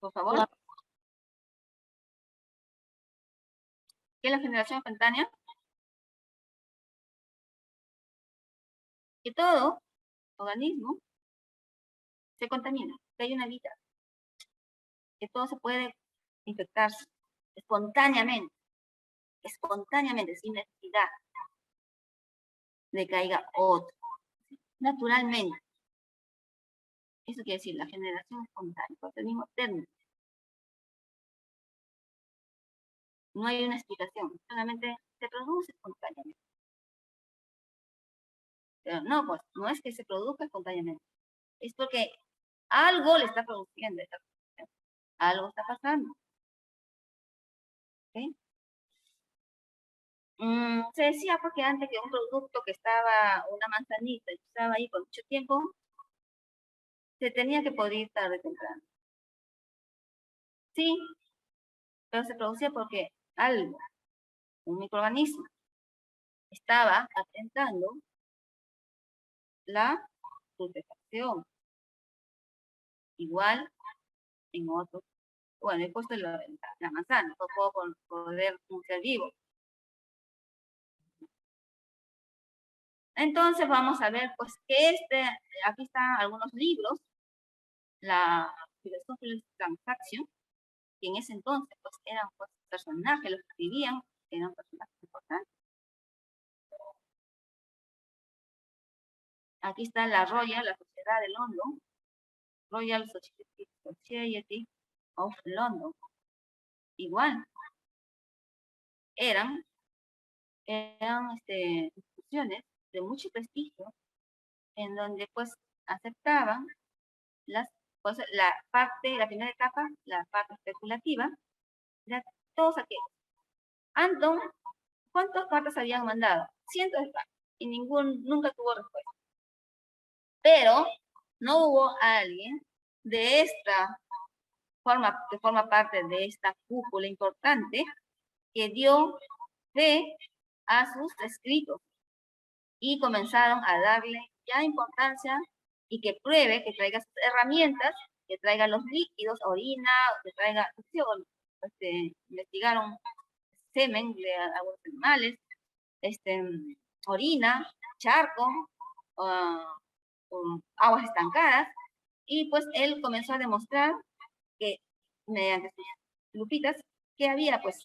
Por favor. ¿Qué es la generación espontánea? Que todo organismo se contamina, que hay una vida, que todo se puede infectarse espontáneamente, sin necesidad de que haya otro, naturalmente. Eso quiere decir la generación espontánea, por el mismo término. No hay una explicación, solamente se produce espontáneamente. Pero no, pues, no es que se produzca espontáneamente. Es porque algo le está produciendo. Algo está pasando. ¿Ok? Se decía porque antes que un producto que estaba, una manzanita, y estaba ahí por mucho tiempo, se tenía que podrir tarde o temprano. Sí, pero se producía porque algo, un microorganismo, estaba atentando la putrefacción. Igual en otro, bueno, he puesto la manzana, no puedo poner un ser vivo. Entonces vamos a ver, pues, que aquí están algunos libros, la filosofía de Transacción, que en ese entonces, pues, eran pues, personajes, los que escribían, eran personajes importantes. Aquí está la Royal, la Sociedad de London, Royal Society of London. Igual, eran instituciones de mucho prestigio, en donde pues aceptaban pues, la primera etapa, la parte especulativa, de todos aquellos. Anton, ¿cuántas cartas habían mandado? Cientos de cartas, y nunca tuvo respuesta. Pero no hubo alguien que forma parte de esta cúpula importante, que dio fe a sus escritos y comenzaron a darle ya importancia y que pruebe, que traiga sus herramientas, que traiga los líquidos, orina, que traiga, investigaron semen de algunos animales, orina, charco, aguas estancadas, y pues él comenzó a demostrar que mediante sus lupitas que había pues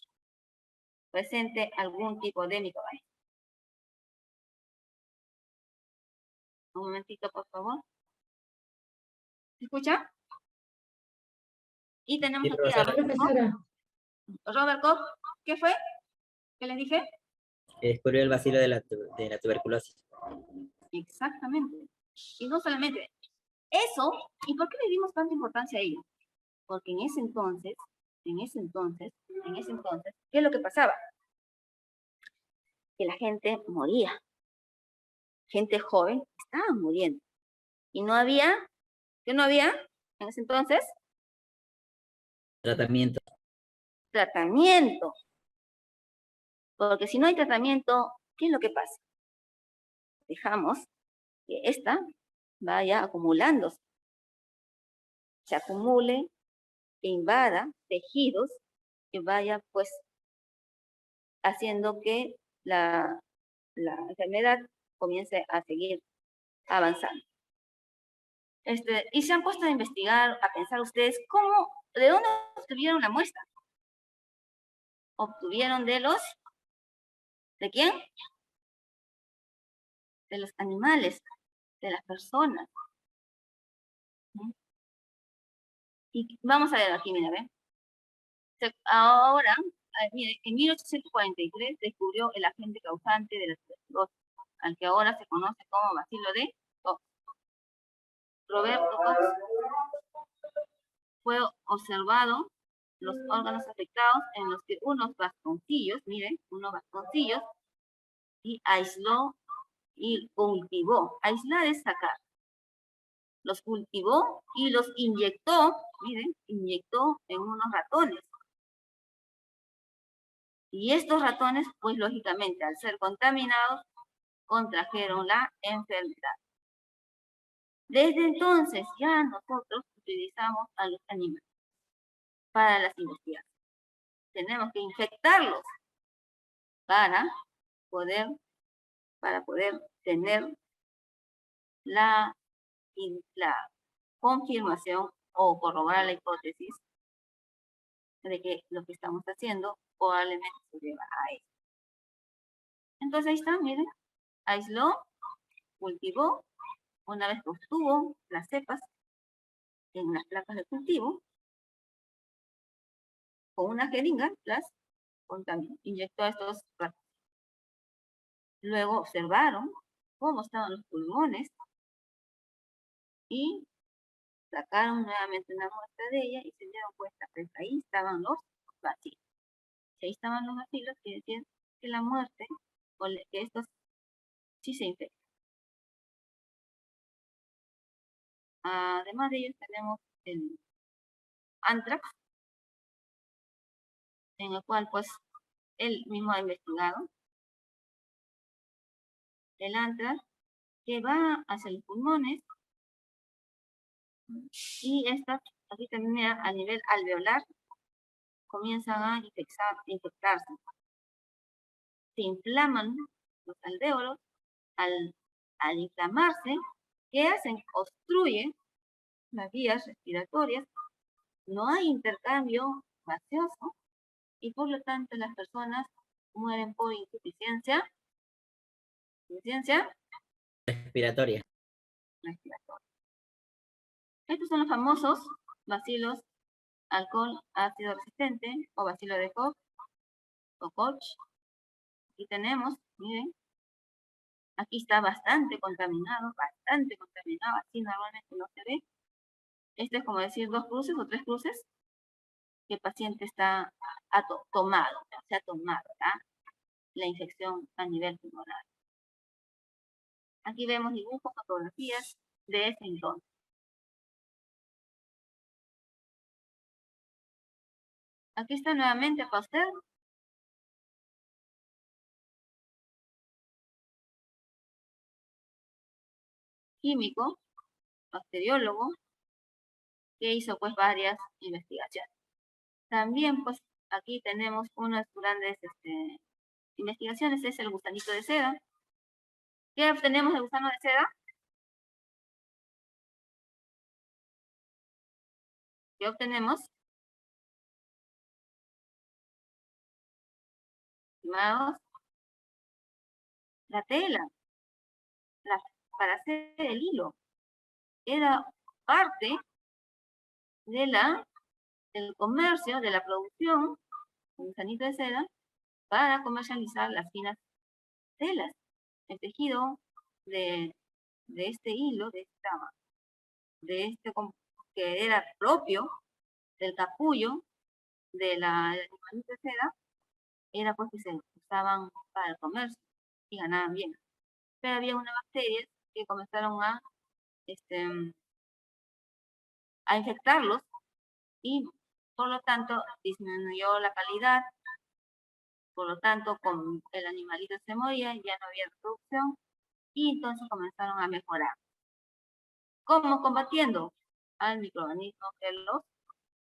presente algún tipo de microorganismo. Un momentito, por favor. ¿Se escucha? Y tenemos Sí, aquí a profesora. Robert Koch. ¿Qué fue? ¿Qué les dije? Descubrió el bacilo de la tuberculosis. Exactamente. Y no solamente eso, ¿y por qué le dimos tanta importancia a ello? Porque en ese entonces, ¿qué es lo que pasaba? Que la gente moría. Gente joven estaba muriendo. Y no había, ¿qué no había en ese entonces? Tratamiento. Tratamiento. Porque si no hay tratamiento, ¿qué es lo que pasa? Dejamos que esta vaya acumulándose. Se acumule, que invada tejidos, que vaya pues haciendo que la enfermedad comience a seguir avanzando. Y se han puesto a investigar, a pensar ustedes, ¿de dónde obtuvieron la muestra? ¿Obtuvieron ¿de quién? De los animales, de las personas. Y vamos a ver aquí, mira, ¿ven? Ahora, mire, en 1843 descubrió el agente causante de la tuberculosis, al que ahora se conoce como bacilo de Koch. Roberto Koch fue observado los órganos afectados en los que unos bastoncillos, miren, unos bastoncillos, y aisló y cultivó. Aislar es sacar. Los cultivó y los inyectó, miren, inyectó en unos ratones. Y estos ratones, pues lógicamente, al ser contaminados, contrajeron la enfermedad. Desde entonces ya nosotros utilizamos a los animales para las investigaciones. Tenemos que infectarlos para poder tener la confirmación o corroborar la hipótesis de que lo que estamos haciendo probablemente se lleva a eso. Entonces ahí está, miren, aisló, cultivó, una vez que obtuvo las cepas en las placas de cultivo, con una jeringa las inyectó estos ratones. Luego observaron cómo estaban los pulmones y sacaron nuevamente una muestra de ella y se dieron cuenta que ahí estaban los bacilos. Si ahí estaban los bacilos, quiere decir que la muerte, que estos sí se infectan. Además de ellos tenemos el anthrax, en el cual pues él mismo ha investigado. El anthrax que va hacia los pulmones y estas, aquí también mira, a nivel alveolar, comienzan a infectarse. Se inflaman los alvéolos. Al inflamarse, ¿qué hacen? Obstruyen las vías respiratorias, no hay intercambio gaseoso y por lo tanto las personas mueren por insuficiencia Respiratoria. respiratoria. Estos son los famosos bacilos alcohol ácido resistente o bacilo de Koch o Koch. Aquí tenemos, miren, aquí está bastante contaminado, así normalmente no se ve. Este es como decir 2 cruces o 3 cruces que el paciente está tomado, se ha tomado la infección a nivel pulmonar. Aquí vemos dibujos, fotografías de ese entonces. Aquí está nuevamente Pasteur. Químico, bacteriólogo, que hizo pues varias investigaciones. También pues aquí tenemos unas grandes investigaciones, es el gusanito de seda. ¿Qué obtenemos del gusano de seda? ¿Qué obtenemos? Estimados, la tela, para hacer el hilo. Era parte de del comercio, de la producción de gusanito de seda para comercializar las finas telas. El tejido de este hilo, que era propio del capullo del gusanito de seda, era pues que se usaban para el comercio y ganaban bien. Pero había unas bacterias que comenzaron a infectarlos y por lo tanto disminuyó la calidad, por lo tanto con el animalito se moría, ya no había reproducción y entonces comenzaron a mejorar. ¿Cómo? Combatiendo al microorganismo que los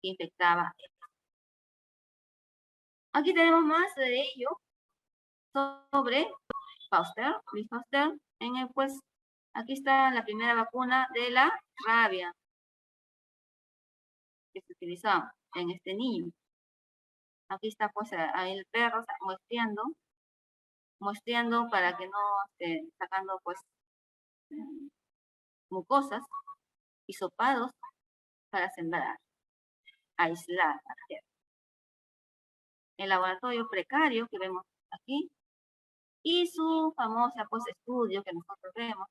infectaba. Aquí tenemos más de ello sobre Pasteur, Louis Pasteur, pues aquí está la primera vacuna de la rabia que se utilizó en este niño. Aquí está pues ahí el perro muestreando para que no esté sacando pues mucosas, hisopados para sembrar, aislar a la tierra. El laboratorio precario que vemos aquí y su famosa pues estudio que nosotros vemos,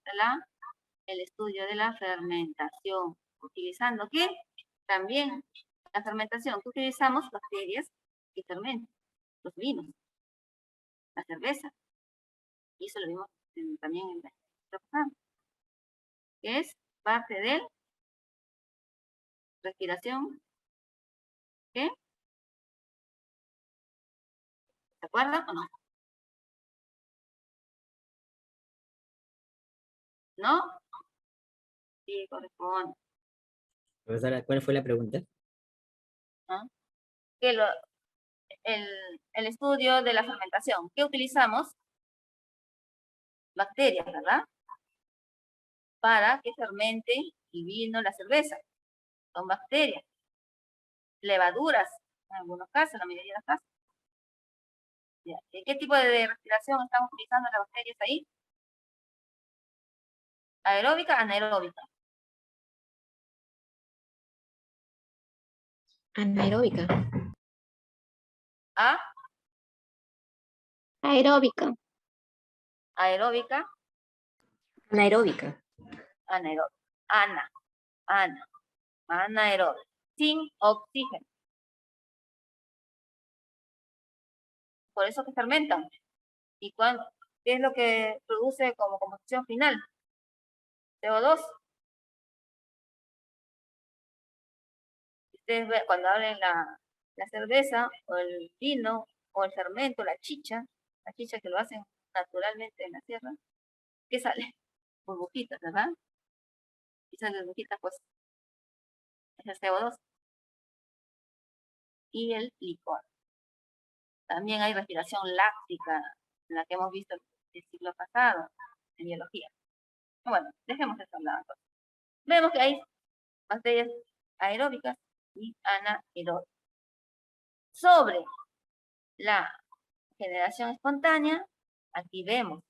el estudio de la fermentación, utilizando ¿qué? También la fermentación, que utilizamos bacterias que fermentan, los vinos, la cerveza, y eso lo vimos también en la pasada, que es parte de respiración, ¿qué? ¿Se acuerdan o no? ¿No? Sí, corresponde. Profesora, ¿cuál fue la pregunta? ¿Ah? Que el estudio de la fermentación. ¿Qué utilizamos? Bacterias, ¿verdad? Para que fermente el vino, la cerveza. Son bacterias. Levaduras, en algunos casos, en la mayoría de los casos. ¿Qué tipo de respiración estamos utilizando las bacterias ahí? ¿Aeróbica, anaeróbica? Anaeróbica. ¿Ah? Aeróbica. Aeróbica, Anaeróbica. anaeróbica. Anaeróbica. Sin oxígeno. Por eso que fermentan. ¿Y qué es lo que produce como combustión final? CO2. Ustedes ven, cuando abren la cerveza o el vino o el fermento, la chicha que lo hacen naturalmente en la tierra, ¿qué sale? Burbujitas, ¿verdad? Y esas burbujitas, pues, es el CO2 y el licor. También hay respiración láctica, en la que hemos visto el siglo pasado, en biología. Bueno, dejemos eso al lado. Vemos que hay bacterias aeróbicas y anaeróbicas. Sobre la generación espontánea, aquí vemos,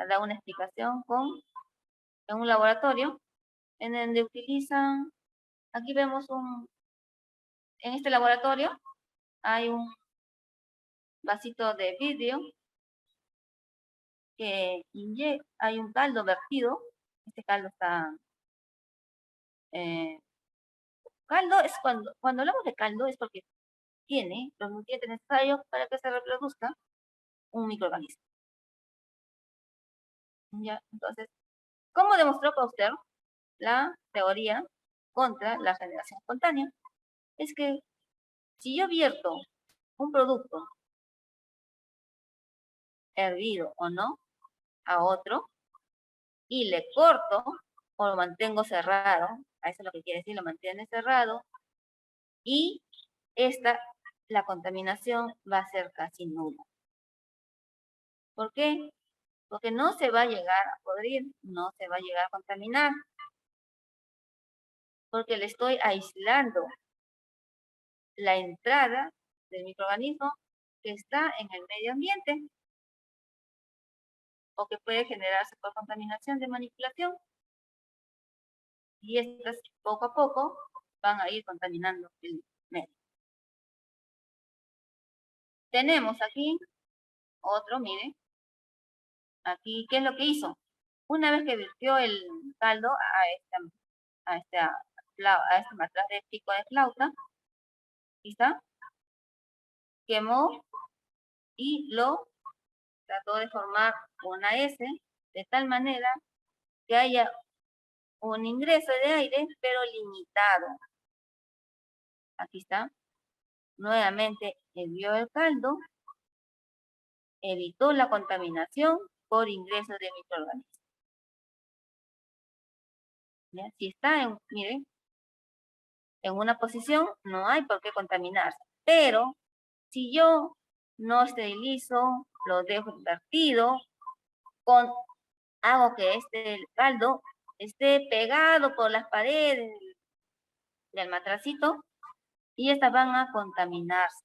da una explicación en un laboratorio, en donde utilizan, aquí vemos en este laboratorio, hay un vasito de vidrio que hay un caldo vertido. Este caldo está... caldo es cuando hablamos de caldo es porque tiene los nutrientes necesarios para que se reproduzca un microorganismo. ¿Ya? Entonces, ¿cómo demostró Pasteur la teoría contra la generación espontánea? Es que si yo vierto un producto, hervido o no, a otro, y le corto o lo mantengo cerrado, a eso es lo que quiere decir, lo mantiene cerrado, y la contaminación va a ser casi nula. ¿Por qué? Porque no se va a llegar a podrir, no se va a llegar a contaminar, porque le estoy aislando la entrada del microorganismo que está en el medio ambiente o que puede generarse por contaminación de manipulación. Y estas poco a poco van a ir contaminando el medio. Tenemos aquí otro, miren. Aquí, ¿qué es lo que hizo? Una vez que vertió el caldo a este matraz de pico de flauta, ¿está? Quemó y lo trató de formar una S de tal manera que haya un ingreso de aire, pero limitado. Aquí está. Nuevamente hirvió el caldo, evitó la contaminación por ingreso de microorganismos. ¿Ya? Si está miren, en una posición, no hay por qué contaminarse. Pero si yo no esterilizo, lo dejo invertido, hago que el caldo esté pegado por las paredes del matracito y estas van a contaminarse.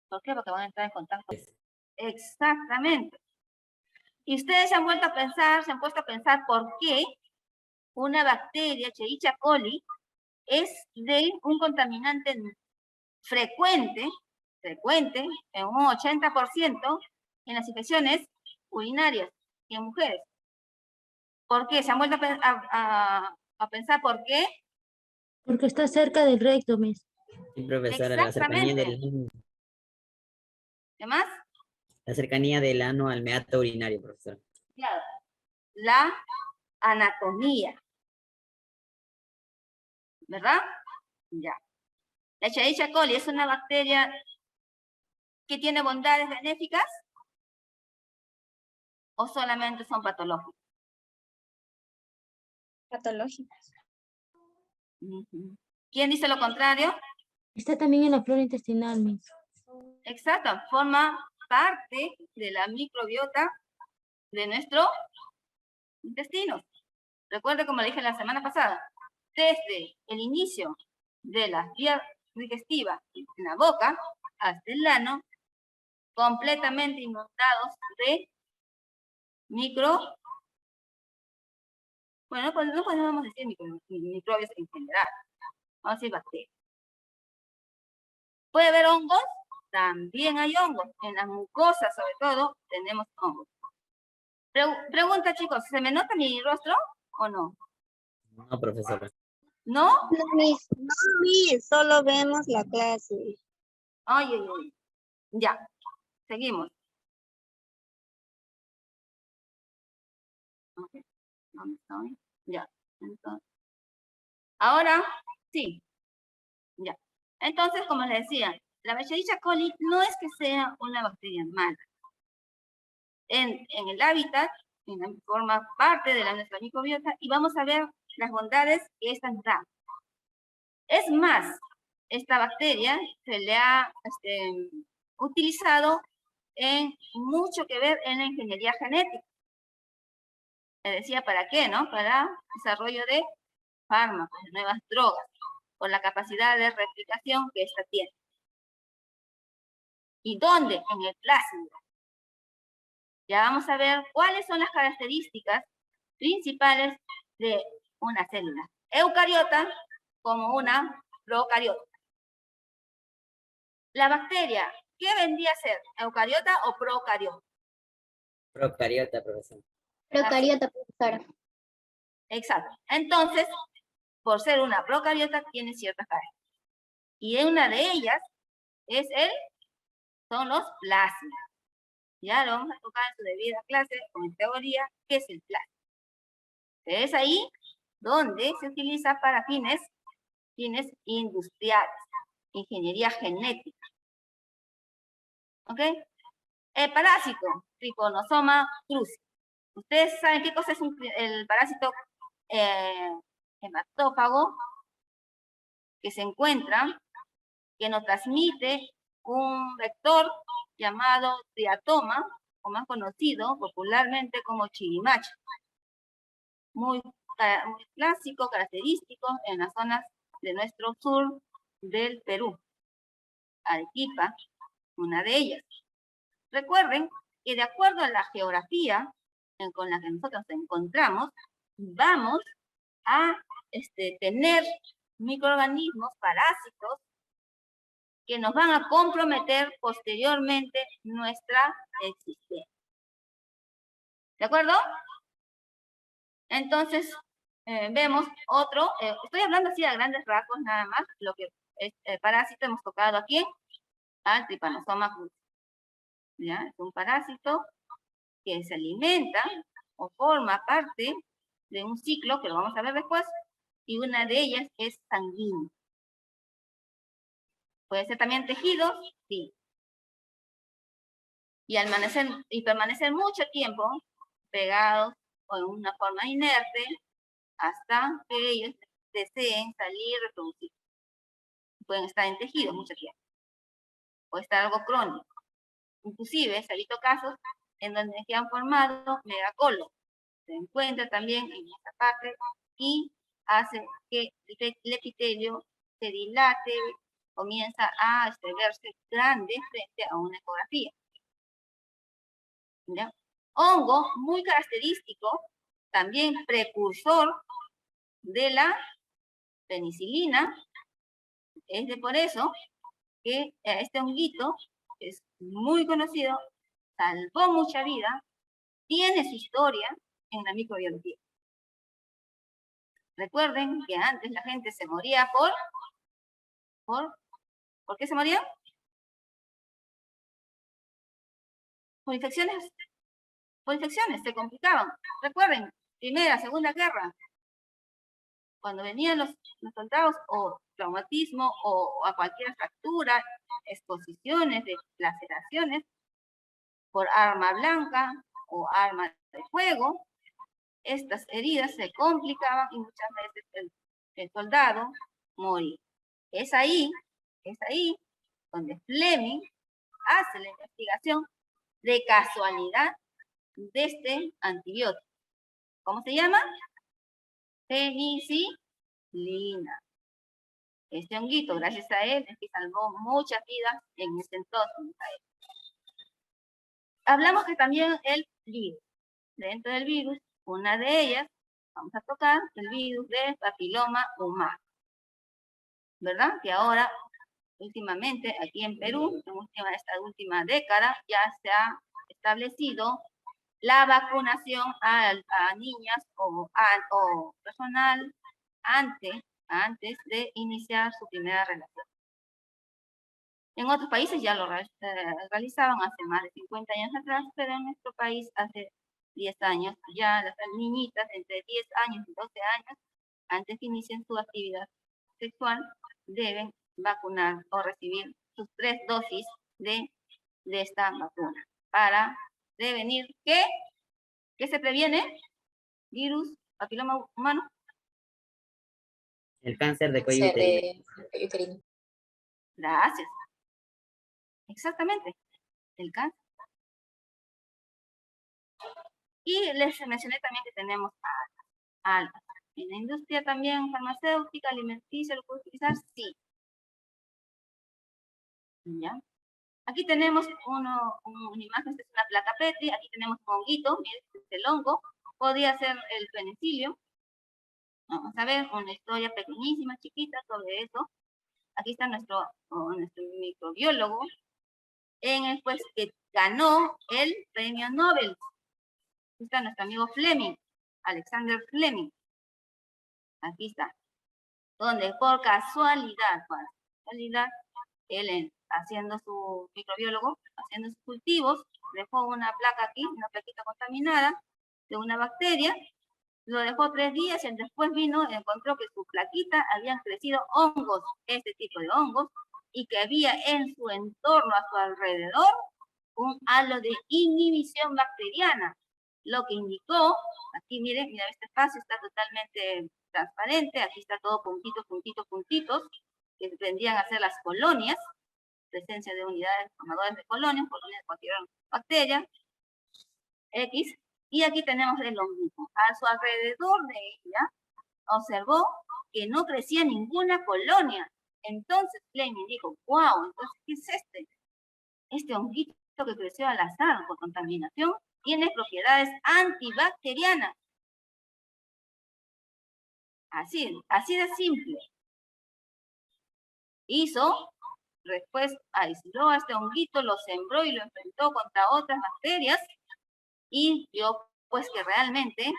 ¿Por qué? Porque van a entrar en contacto. Exactamente. Y ustedes se han puesto a pensar por qué una bacteria, Escherichia coli, es de un contaminante frecuente, en un 80% en las infecciones urinarias y en mujeres. ¿Por qué? ¿Se han vuelto a pensar por qué? Porque está cerca del recto, Miss. Sí, profesora, la cercanía Exactamente. ¿Qué más? la cercanía del ano al meato urinario, profesor. Claro. La anatomía. ¿Verdad? Ya. La Escherichia coli es una bacteria que tiene bondades benéficas o solamente son patológicas. Patológicas. ¿Quién dice lo contrario? Está también en la flora intestinal, Miss. Exacto, forma parte de la microbiota de nuestro intestino. Recuerde como le dije la semana pasada, desde el inicio de las vías digestivas en la boca hasta el ano, completamente inundados de bueno, pues no podemos decir microbios en general, vamos a decir bacterias. ¿Puede haber hongos? también hay hongos. En las mucosas, sobre todo, tenemos hongos. Pregunta, chicos, ¿se me nota mi rostro o no? No, profesora. ¿No? No, Miss, solo vemos la clase. Ay, ay, ay. Ya, seguimos. Ok, ¿dónde estoy? Ya, entonces. Ahora, sí, ya. Entonces, como les decía, la Escherichia coli no es que sea una bacteria mala. En el hábitat, forma parte de nuestra microbiota y vamos a ver las bondades que esta nos da. Es más, esta bacteria se le ha utilizado en mucho que ver en la ingeniería genética. Les decía, ¿para qué, no? Para desarrollo de fármacos, de nuevas drogas, por la capacidad de replicación que esta tiene. ¿Y dónde? En el plasma. Ya vamos a ver cuáles son las características principales de una célula eucariota como una procariota. La bacteria, ¿qué vendría a ser? ¿Eucariota o procariota? Procariota, profesor. Procariota, profesora. Exacto. Entonces, por ser una procariota, tiene ciertas características. Y una de ellas son los plasmidos. Ya lo vamos a tocar en su debida clase o en teoría, ¿qué es el plasma? Es ahí donde se utiliza para fines industriales, ingeniería genética. ¿Ok? El parásito, Trypanosoma cruzi. ¿Ustedes saben qué cosa es el parásito hematófago que se encuentra, que nos transmite un vector llamado triatoma, o más conocido popularmente como chirimacha? Muy clásico, característico en las zonas de nuestro sur del Perú. Arequipa, una de ellas. Recuerden que de acuerdo a la geografía con la que nosotros nos encontramos, vamos a tener microorganismos, parásitos, que nos van a comprometer posteriormente nuestra existencia. ¿De acuerdo? Entonces, vemos otro, estoy hablando así a grandes rasgos nada más, lo que es el parásito hemos tocado aquí, al Trypanosoma cruzi. ¿Ya? Es un parásito que se alimenta o forma parte de un ciclo, que lo vamos a ver después, y una de ellas es sanguíneo. Puede ser también tejidos, sí. Y permanecer mucho tiempo pegados o en una forma inerte hasta que ellos deseen salir, reproducir. Pueden estar en tejidos mucho tiempo. Puede estar algo crónico. Inclusive, se ha visto casos en donde se han formado megacolos. Se encuentra también en esta parte y hace que el epitelio se dilate, comienza a verse grande frente a una ecografía. ¿Ya? Hongo muy característico, también precursor de la penicilina. Es de por eso que este honguito es muy conocido, salvó mucha vida, tiene su historia en la microbiología. Recuerden que antes la gente se moría ¿por qué se moría? Por infecciones, se complicaban. Recuerden, Primera, Segunda Guerra, cuando venían los soldados o traumatismo o a cualquier fractura, exposiciones de laceraciones por arma blanca o arma de fuego, estas heridas se complicaban y muchas veces el soldado moría. Es ahí donde Fleming hace la investigación de casualidad de este antibiótico. ¿Cómo se llama? Penicilina. Este honguito, gracias a él, es que salvó muchas vidas en ese entonces. Hablamos que también el virus. Dentro del virus, una de ellas, vamos a tocar el virus del papiloma humano. ¿Verdad? Que ahora últimamente aquí en Perú, esta última década, ya se ha establecido la vacunación a niñas o personal antes de iniciar su primera relación. En otros países ya lo realizaban hace más de 50 años atrás, pero en nuestro país hace 10 años, ya las niñitas entre 10 años y 12 años, antes que inicien su actividad sexual, deben vacunar o recibir sus 3 dosis de esta vacuna para prevenir ¿qué se previene? Virus, papiloma humano. El cáncer de cuello Cáncer uterino. de cuello uterino. Gracias. Exactamente, el cáncer. Y les mencioné también que tenemos algas. En la industria también farmacéutica, alimenticia, ¿lo puedo utilizar? Sí. ¿Ya? Aquí tenemos una imagen, esta es una placa Petri, aquí tenemos un honguito, miren, este es el hongo, podría ser el penicilio. Vamos a ver una historia pequeñísima, chiquita sobre eso. Aquí está nuestro microbiólogo, que ganó el premio Nobel. Aquí está nuestro amigo Fleming, Alexander Fleming. Aquí está. Donde por casualidad, él haciendo su microbiólogo, haciendo sus cultivos, dejó una placa aquí, una plaquita contaminada de una bacteria, lo dejó 3 días y después vino y encontró que su plaquita habían crecido hongos, este tipo de hongos, y que había en su entorno, a su alrededor, un halo de inhibición bacteriana, lo que indicó, aquí miren, mira, este espacio está totalmente transparente, aquí está todo puntitos, que tendrían a ser las colonias, presencia de unidades formadores de colonias de cualquier bacteria, X, y aquí tenemos el honguito. A su alrededor de ella, observó que no crecía ninguna colonia. Entonces Fleming dijo, wow, entonces, ¿qué es este? Este honguito que creció al azar por contaminación tiene propiedades antibacterianas. Así de simple. Después aisló a este honguito, lo sembró y lo enfrentó contra otras bacterias y vio pues que realmente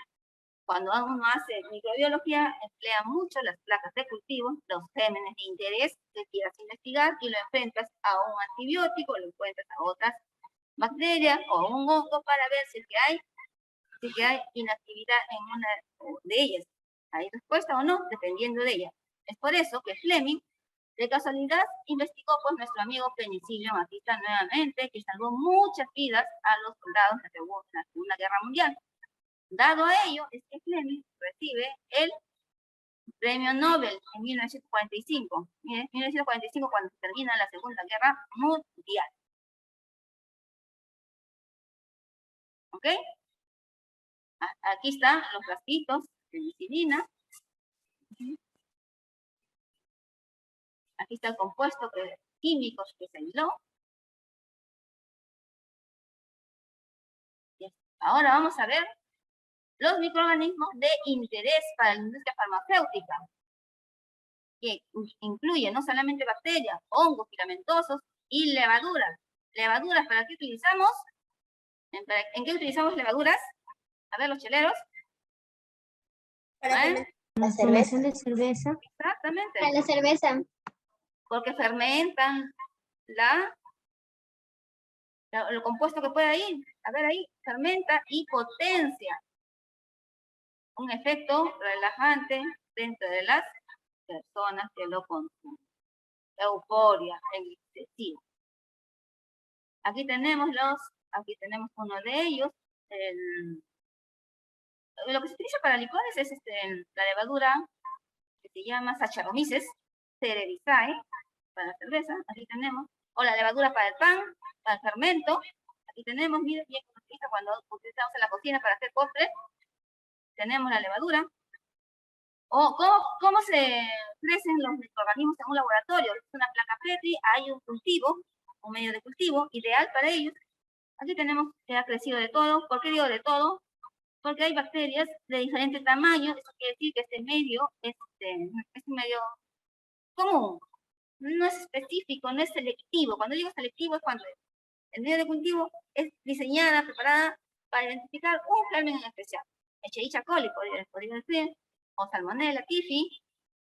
cuando uno hace microbiología emplea mucho las placas de cultivo, los gérmenes de interés que quieras investigar y lo enfrentas a un antibiótico, lo enfrentas a otras bacterias o a un hongo para ver si hay inactividad en una de ellas. ¿Hay respuesta o no? Dependiendo de ella. Es por eso que Fleming, de casualidad, investigó pues nuestro amigo penicilio, aquí está nuevamente, que salvó muchas vidas a los soldados de la Segunda Guerra Mundial. Dado a ello, es que Fleming recibe el premio Nobel en 1945. Miren, 1945 cuando se termina la Segunda Guerra Mundial. ¿Ok? Aquí están los rastritos de penicilina. Aquí está el compuesto químicos que se aisló. Ahora vamos a ver los microorganismos de interés para la industria farmacéutica, que incluyen no solamente bacterias, hongos filamentosos y levaduras. ¿Levaduras para qué utilizamos? ¿En qué utilizamos levaduras? A ver, los cheleros. Para ¿Eh? la Formación cerveza. de cerveza. Exactamente. Para la cerveza. Porque fermentan el compuesto que puede ir. A ver ahí, fermenta y potencia un efecto relajante dentro de las personas que lo consumen. Euforia, el excesivo. Aquí tenemos uno de ellos. Lo que se utiliza para licores es la levadura que se llama Saccharomyces cerevisiae para la cerveza. Aquí tenemos. O la levadura para el pan, para el fermento. Aquí tenemos, miren, bien como se utiliza cuando utilizamos en la cocina para hacer postres. Tenemos la levadura. O cómo se crecen los microorganismos en un laboratorio. Es una placa Petri, hay un cultivo, un medio de cultivo ideal para ellos. Aquí tenemos que ha crecido de todo. ¿Por qué digo de todo? Porque hay bacterias de diferente tamaño. Eso quiere decir que este medio es un medio común. no es específico, no es selectivo. Cuando digo selectivo es cuando el medio de cultivo es diseñada, preparada para identificar un germen en especial. Escherichia coli podría decir, o Salmonella typhi,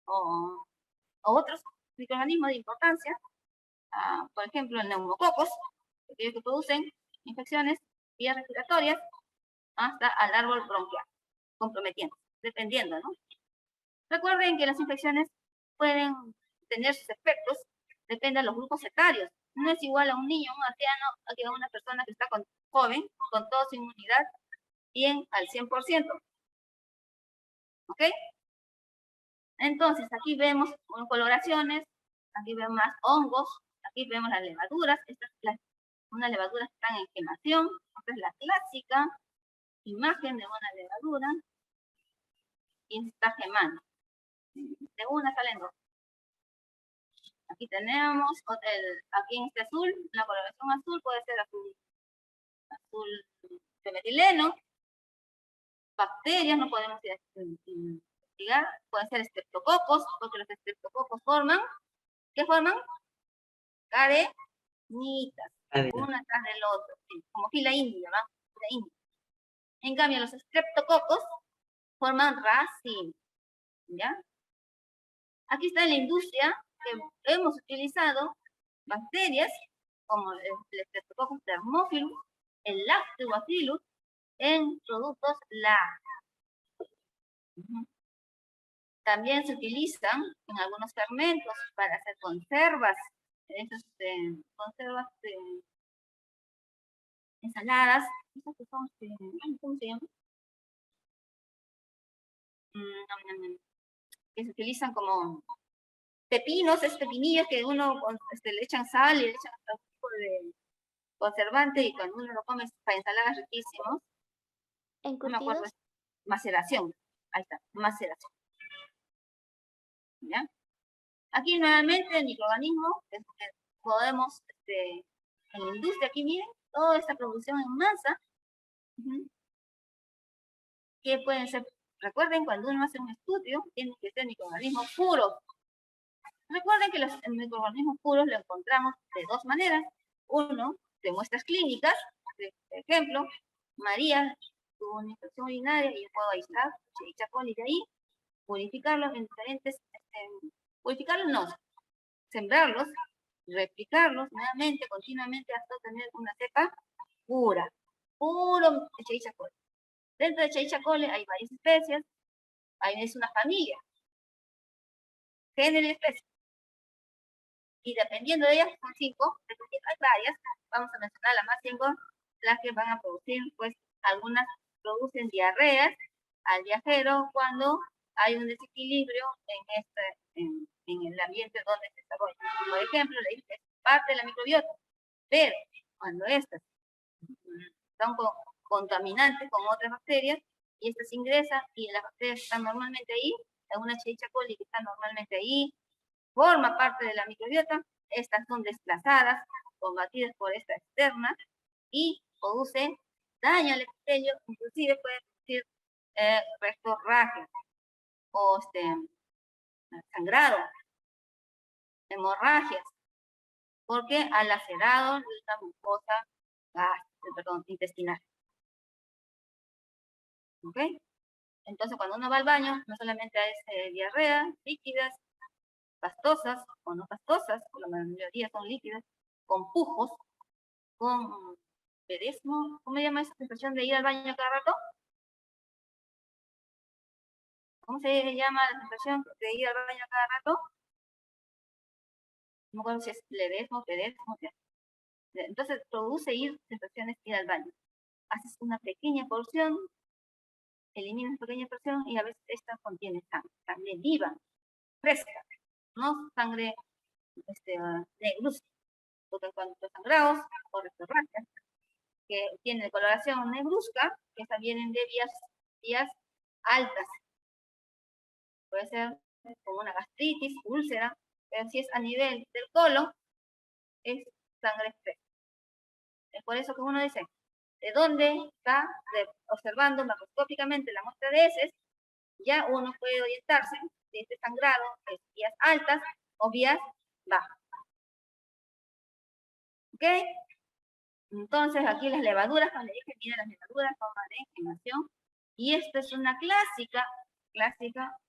o otros microorganismos de importancia, por ejemplo, el neumococos, aquellos que producen infecciones vías respiratorias hasta al árbol bronquial, comprometiendo, dependiendo, ¿no? Recuerden que las infecciones pueden tener sus efectos, depende de los grupos etarios. No es igual a un niño, un anciano, a que a una persona que está joven, con toda su inmunidad bien al 100%. ¿Ok? Entonces, aquí vemos coloraciones, aquí vemos más hongos, aquí vemos las levaduras. Estas unas levaduras que están en quemación. Esta es la clásica imagen de una levadura y está quemando. De una salen dos. Aquí tenemos, aquí en este azul, la coloración azul puede ser azul de metileno. Bacterias no podemos investigar, pueden ser estreptococos, porque los estreptococos forman, ¿qué forman? Carenitas, una tras del otro, ¿sí? Como fila india, ¿va? Fila india. En cambio, los estreptococos forman racimo, ¿ya? Aquí está en la industria que hemos utilizado bacterias como el Streptococcus thermophilus, el Lactobacillus en productos lácteos. También se utilizan en algunos fermentos para hacer conservas, esas conservas ensaladas, esas que son, ¿cómo se llama? Que se utilizan como pepinos, es pepinillos que uno le echan sal y le echan otro tipo de conservante y cuando uno lo come para ensaladas riquísimos. No me acuerdo, maceración. Ahí está, maceración. ¿Ya? Aquí nuevamente el microorganismo que podemos, en la industria, aquí miren, toda esta producción en masa, que pueden ser, recuerden, cuando uno hace un estudio, tienen que ser microorganismos puros. Recuerden que los microorganismos puros los encontramos de dos maneras. Uno, de muestras clínicas, por ejemplo, María tuvo una infección urinaria y yo puedo aislar Escherichia coli de ahí, purificarlos en diferentes, purificarlos no, sembrarlos, replicarlos nuevamente, continuamente, hasta obtener una cepa pura, puro Escherichia coli. Dentro de Escherichia coli hay varias especies, es una familia, género y especie. Y dependiendo de ellas, son 5, hay varias, vamos a mencionar las más 5, las que van a producir, pues algunas producen diarreas al viajero cuando hay un desequilibrio en el ambiente donde se desarrolla. Por ejemplo, es parte de la microbiota, pero cuando estas son contaminantes con otras bacterias y estas ingresan y las bacterias están normalmente ahí, alguna Escherichia coli que está normalmente ahí, forma parte de la microbiota, estas son desplazadas, combatidas por esta externa y producen daño al epitelio, inclusive puede producir rectorragia o sangrado, hemorragias, porque ha lacerado la mucosa intestinal. ¿Ok? Entonces, cuando uno va al baño, no solamente hay diarrea, líquidas, pastosas o no pastosas, la mayoría son líquidas, con pujos, con pedesmo, ¿cómo se llama esa sensación de ir al baño cada rato? ¿Cómo se llama la sensación de ir al baño cada rato? No me acuerdo si es ledesmo, pedesmo. Entonces produce sensaciones de ir al baño. Haces una pequeña porción, eliminas una pequeña porción y a veces esta contiene sangre viva, fresca, no sangre negruzca, porque cuando los sangrados o rectorragias que tienen coloración negruzca, que estas vienen de vías altas, puede ser como una gastritis, úlcera, pero si es a nivel del colon, es sangre fresca. Es por eso que uno dice, ¿de dónde está? Observando macroscópicamente la muestra de heces, ya uno puede orientarse de este sangrado, de vías altas o vías baja. ¿Ok? Entonces, aquí las levaduras, cuando le dije, miren las levaduras, forma de quemación. Y esta es una clásica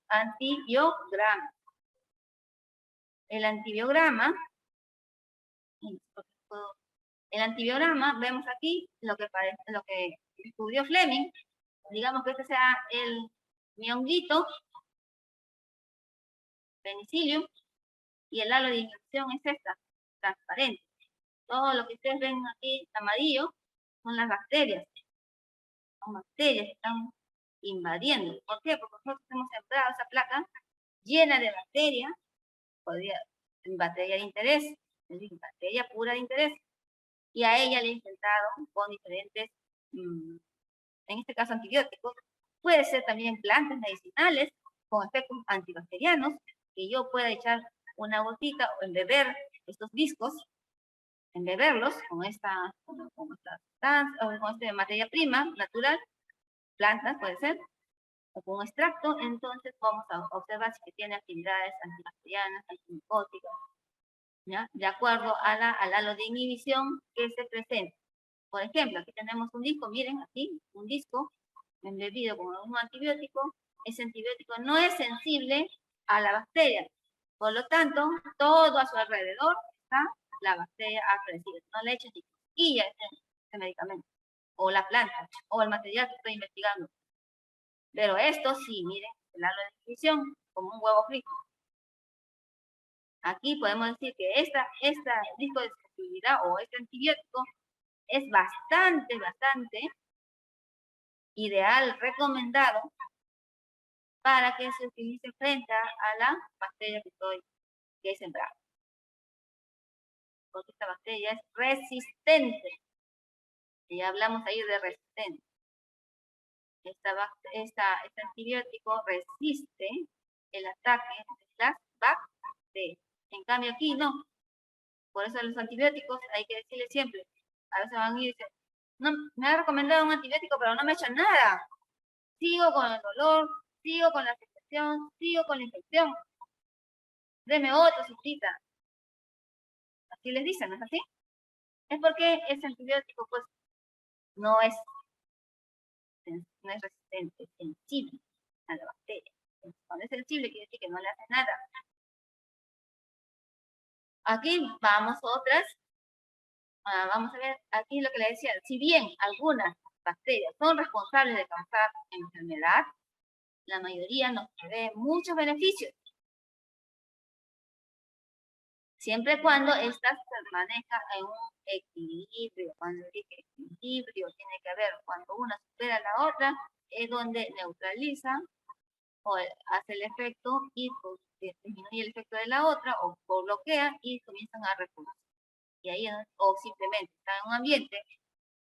antibiograma. El antibiograma, vemos aquí lo que descubrió Fleming. Digamos que este sea mi honguito, penicillium, y el halo de inhibición es esta, transparente. Todo lo que ustedes ven aquí amarillo son las bacterias. Son bacterias que están invadiendo. ¿Por qué? Porque nosotros hemos sembrado esa placa llena de bacterias, bacteria de interés, es decir, bacteria pura de interés. Y a ella le he intentado con diferentes, en este caso antibióticos, puede ser también plantas medicinales con efectos antibacterianos, que yo pueda echar una gotita o embeber estos discos, embeberlos con esta materia prima natural, plantas puede ser, o con un extracto. Entonces vamos a observar si tiene actividades antibacterianas, antimicóticas, ¿ya? De acuerdo al halo de inhibición que se presenta. Por ejemplo, aquí tenemos un disco, miren aquí, un disco embebido con un antibiótico. Ese antibiótico no es sensible a la bacteria. Por lo tanto, todo a su alrededor está la bacteria aparecida. No le eches ni cosquilla este medicamento, o la planta, o el material que estoy investigando. Pero esto sí, miren, el halo de inhibición, como un huevo frito. Aquí podemos decir que esta disco de sensibilidad o este antibiótico es bastante ideal, recomendado para que se utilice frente a la bacteria que he sembrado. Porque esta bacteria es resistente. Y hablamos ahí de resistente. Este antibiótico resiste el ataque de las bacterias. En cambio aquí no. Por eso los antibióticos hay que decirles siempre. A veces van y dicen, no, me ha recomendado un antibiótico, pero no me ha hecho nada. Sigo con el dolor, sigo con la afectación, sigo con la infección. Deme otra cita. Así les dicen, ¿no es así? Es porque ese antibiótico, pues, no es resistente, es sensible a la bacteria. Cuando es sensible, quiere decir que no le hace nada. Aquí vamos otras. Vamos a ver, aquí lo que le decía. Si bien algunas bacterias son responsables de causar enfermedad, la mayoría nos provee muchos beneficios. Siempre y cuando estas se maneja en un equilibrio. Cuando dije equilibrio, tiene que haber, cuando una supera a la otra, es donde neutraliza o hace el efecto y disminuye el efecto de la otra, o bloquea y comienzan a reproducir. Y ahí, o simplemente está en un ambiente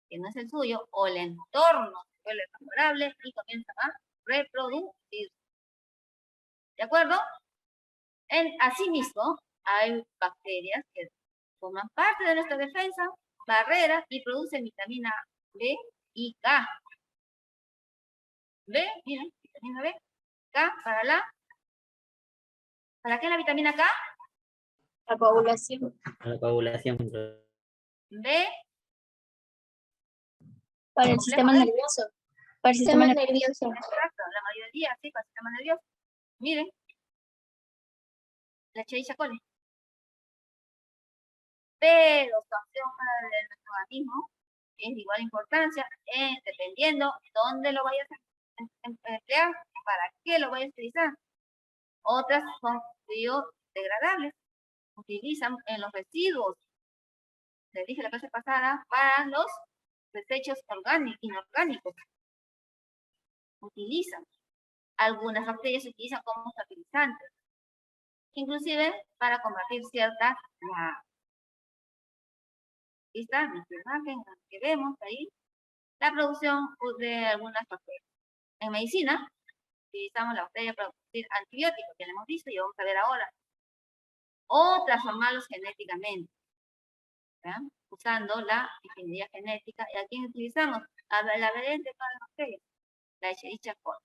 que no es el suyo, o el entorno se vuelve favorable y comienzan a reproducir. ¿De acuerdo? Asimismo, hay bacterias que forman parte de nuestra defensa, barrera, y producen vitamina B y K. B, miren, vitamina B, K, ¿para qué la vitamina K? La coagulación. La coagulación. B, Para el sistema nervioso. Para el sistema nervioso. exacto, la mayoría, sí, para el sistema nervioso. Miren, la Escherichia coli. Pero su acción para nuestro organismo es de igual importancia, dependiendo dónde lo vayas a emplear, para qué lo vayas a utilizar. Otras son biodegradables, utilizan en los residuos, les dije la clase pasada, para los desechos inorgánicos. Utilizan. Algunas bacterias se utilizan como fertilizantes, inclusive para combatir ciertas plagas. Aquí está nuestra imagen que vemos ahí, la producción de algunas bacterias. En medicina, utilizamos la bacteria para producir antibióticos, que ya lo hemos visto y vamos a ver ahora. O transformarlos genéticamente, ¿ya? Usando la ingeniería genética. ¿Y a quién utilizamos? A la variante para las bacterias, la Escherichia coli.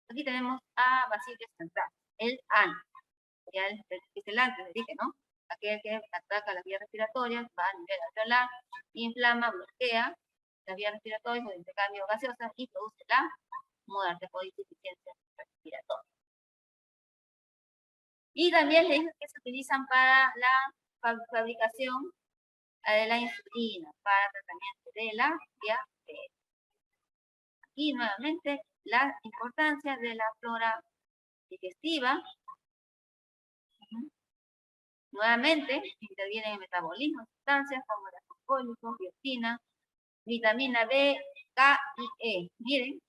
Aquí tenemos a Bacillus central, el AN. Ya es el antes, les dije, ¿no? Aquel que ataca las vías respiratorias, va a nivel alveolar, inflama, bloquea las vías respiratorias o de intercambio gaseosa y produce la muerte por insuficiencia respiratoria. Y también le dije que se utilizan para la fabricación de la insulina, para tratamiento de la diabetes. Y nuevamente la importancia de la flora digestiva. Nuevamente intervienen en el metabolismo de sustancias como el ácido fólico, biotina, vitamina B, K y E. Miren,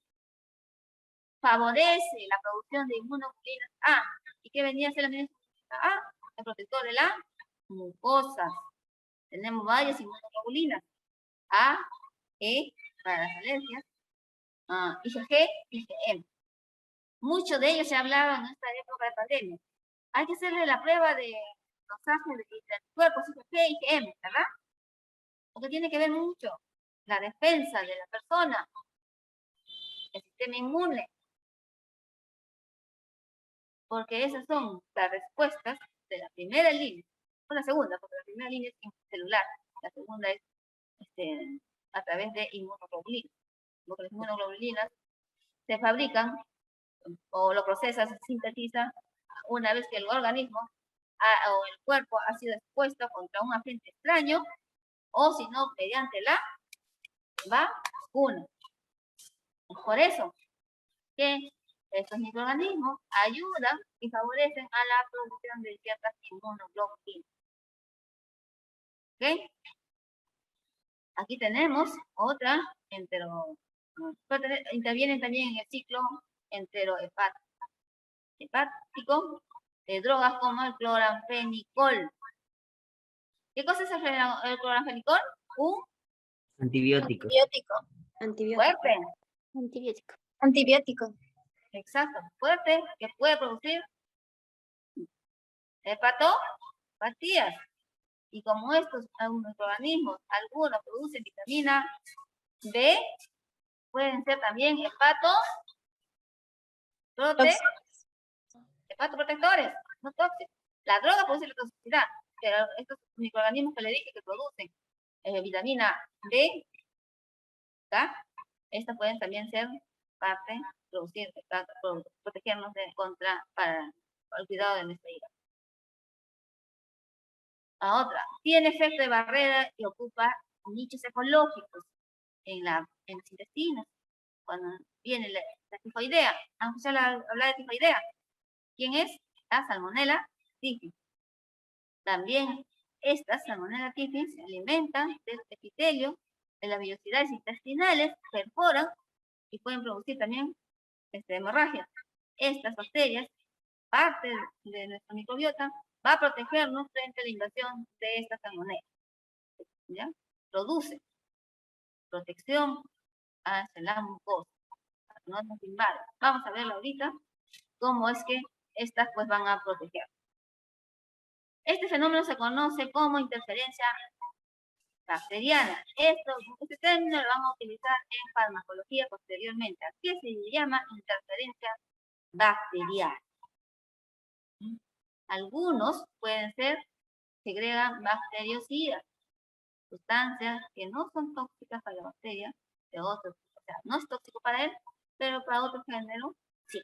favorece la producción de inmunoglobulinas A. ¿Y qué venía a ser la inmunoglobulinas A? El protector de la mucosa. Tenemos varias inmunoglobulinas. A, E, para las alergias, IgG, IgM. Muchos de ellos se hablaban en esta época de pandemia. Hay que hacerle la prueba de dosaje de anticuerpos IgG, IgM, ¿verdad? Porque tiene que ver mucho la defensa de la persona, el sistema inmune. Porque esas son las respuestas de la primera línea, o la segunda, porque la primera línea es celular, la segunda es a través de inmunoglobulinas. Porque las inmunoglobulinas se fabrican o lo procesa, se sintetiza una vez que el organismo o el cuerpo ha sido expuesto contra un agente extraño o si no, mediante la vacuna. Por eso que estos microorganismos ayudan y favorecen a la producción de ciertas inmunoglobulinas. ¿Ok? Aquí tenemos otra intervienen también en el ciclo hepático de drogas como el cloranfenicol. ¿Qué cosa es el cloranfenicol? Un Antibióticos. fuerte. Antibiótico. Exacto, fuerte, que puede producir hepatopatías. Y como estos microorganismos, algunos producen vitamina B, pueden ser también hepatoprotectores, no tóxicos. La droga produce la toxicidad, pero estos microorganismos que le dije que producen vitamina B, estas pueden también ser parte, producir, protegernos para el cuidado de nuestra hígado. A otra, tiene efecto de barrera y ocupa nichos ecológicos en los intestinos. Cuando viene la tifoidea, aunque se habla de tifoidea, ¿quién es? La Salmonella typhus. También estas Salmonella typhus se alimentan del epitelio de las vellosidades intestinales, perforan y pueden producir también hemorragia. Estas bacterias, parte de nuestro microbiota, va a protegernos frente a la invasión de esta salmonella. ¿Ya? Produce protección hacia la mucosa. No nos invaden. Vamos a verlo ahorita, cómo es que estas pues van a proteger. Este fenómeno se conoce como interferencia bacteriana. Este término lo vamos a utilizar en farmacología posteriormente. ¿A qué se llama interferencia bacteriana? Algunos pueden ser, segregan bactericidas, sustancias que no son tóxicas para la bacteria, de otros, o sea, no es tóxico para él, pero para otro género, sí.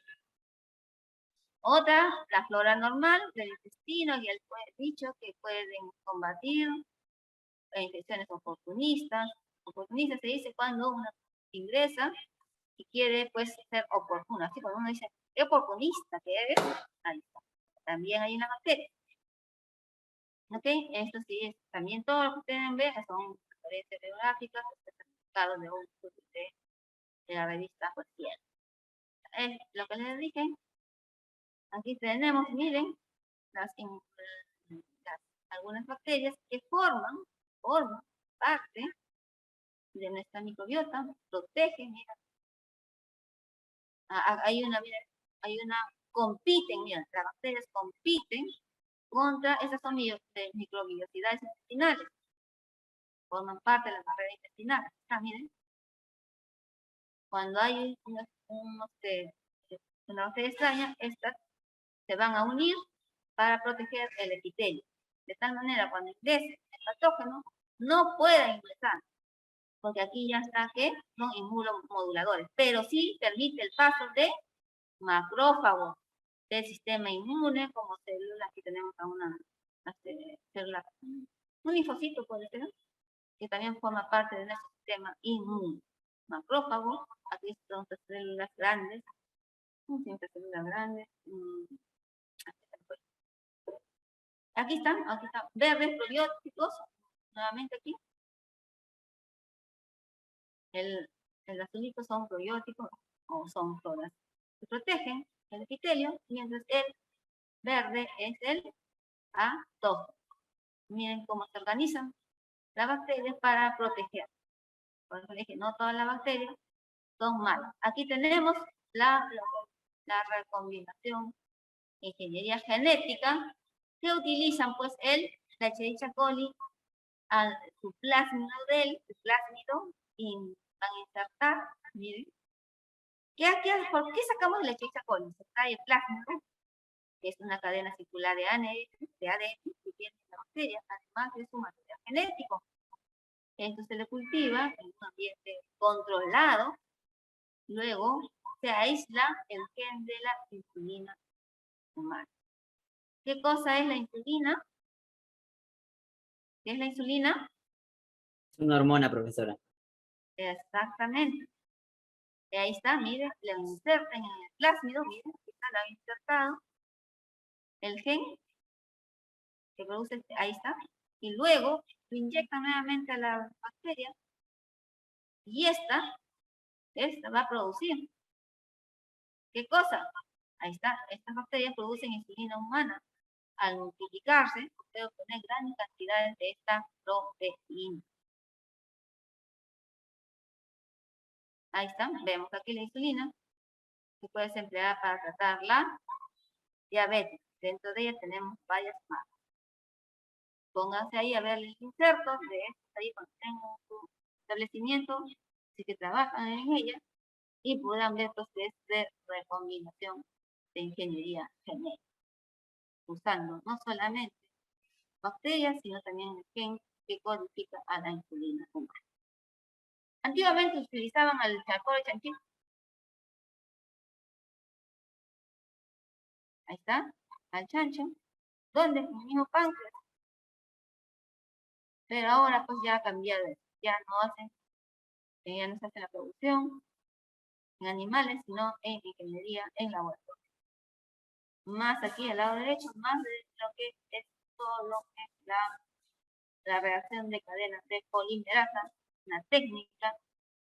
Otra, la flora normal del intestino, y él fue dicho que pueden combatir infecciones oportunistas. Oportunista se dice cuando uno ingresa y quiere pues ser oportuno. Así cuando uno dice, ¿qué oportunista que eres? Ahí está. También hay una bacteria. ¿Ok? Esto sí es también todo lo que ustedes ven son referencias biográficas certificados de un de la revista Cualquiera. Es lo que les dije. Aquí tenemos, miren, algunas bacterias que forman parte de nuestra microbiota, protegen, mira. Compiten, mira, las bacterias compiten contra esas son microbiosidades intestinales. Forman parte de la barrera intestinal. Está, miren. Cuando hay una bacteria extraña, estas se van a unir para proteger el epitelio. De tal manera, cuando ingrese el patógeno, no pueda ingresar, porque aquí ya está que son inmunomoduladores, pero sí permite el paso de macrófagos del sistema inmune, como células, aquí tenemos a una célula, un linfocito puede ser, que también forma parte de nuestro sistema inmune. Macrófago, aquí son células grandes, siempre células grandes. Aquí están verdes probióticos, nuevamente aquí. El azulito son probióticos o son floras que protegen el epitelio, mientras el verde es el patógeno. Miren cómo se organizan las bacterias para proteger. Por eso dije, no todas las bacterias son malas. Aquí tenemos la recombinación, ingeniería genética, que utilizan pues la Escherichia coli, su plásmido, y van a insertar, miren. ¿Por qué sacamos la Escherichia coli? Se trae el plásmido, que es una cadena circular de ADN que tiene la bacteria, además de su material genético. Esto se le cultiva en un ambiente controlado. Luego se aísla el gen de la insulina humana. ¿Qué cosa es la insulina? ¿Qué es la insulina? Es una hormona, profesora. Exactamente. Y ahí está, miren, la insertan en el plásmido, miren, aquí está, la han insertado. El gen que produce, ahí está. Y luego lo inyectan nuevamente a la bacteria. Y esta va a producir. ¿Qué cosa? Ahí está, estas bacterias producen insulina humana. Al multiplicarse, puede obtener grandes cantidades de esta proteína. Ahí está, vemos aquí la insulina, que puede ser empleada para tratar la diabetes. Dentro de ella tenemos varias más. Pónganse ahí a ver los insertos de estos ahí cuando tengan su establecimiento, si que trabajan en ella, y podrán ver procesos de recombinación de ingeniería genética, usando no solamente bacterias, sino también el gen que codifica a la insulina humana. Antiguamente utilizaban al charcol de chanchito. Ahí está, al chancho. ¿Dónde? En el mismo páncreas. Pero ahora pues ya ha cambiado. Ya no se hace la producción en animales, sino en ingeniería en laboratorio. Más aquí al lado derecho, más de lo que es todo lo que es la reacción de cadenas de polimerasa, una técnica,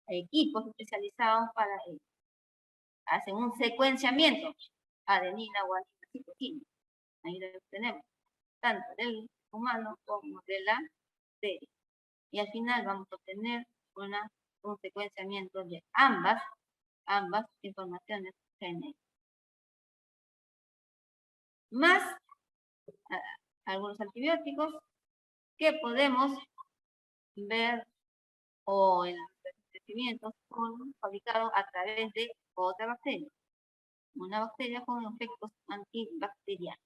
equipos especializados para ello. Hacen un secuenciamiento, adenina, guanina, citosina. Ahí lo tenemos, tanto del humano como de la bacteria. Y al final vamos a obtener un secuenciamiento de ambas informaciones genéticas. Más algunos antibióticos que podemos ver o en los crecimientos son fabricados a través de otra bacteria. Una bacteria con efectos antibacterianos.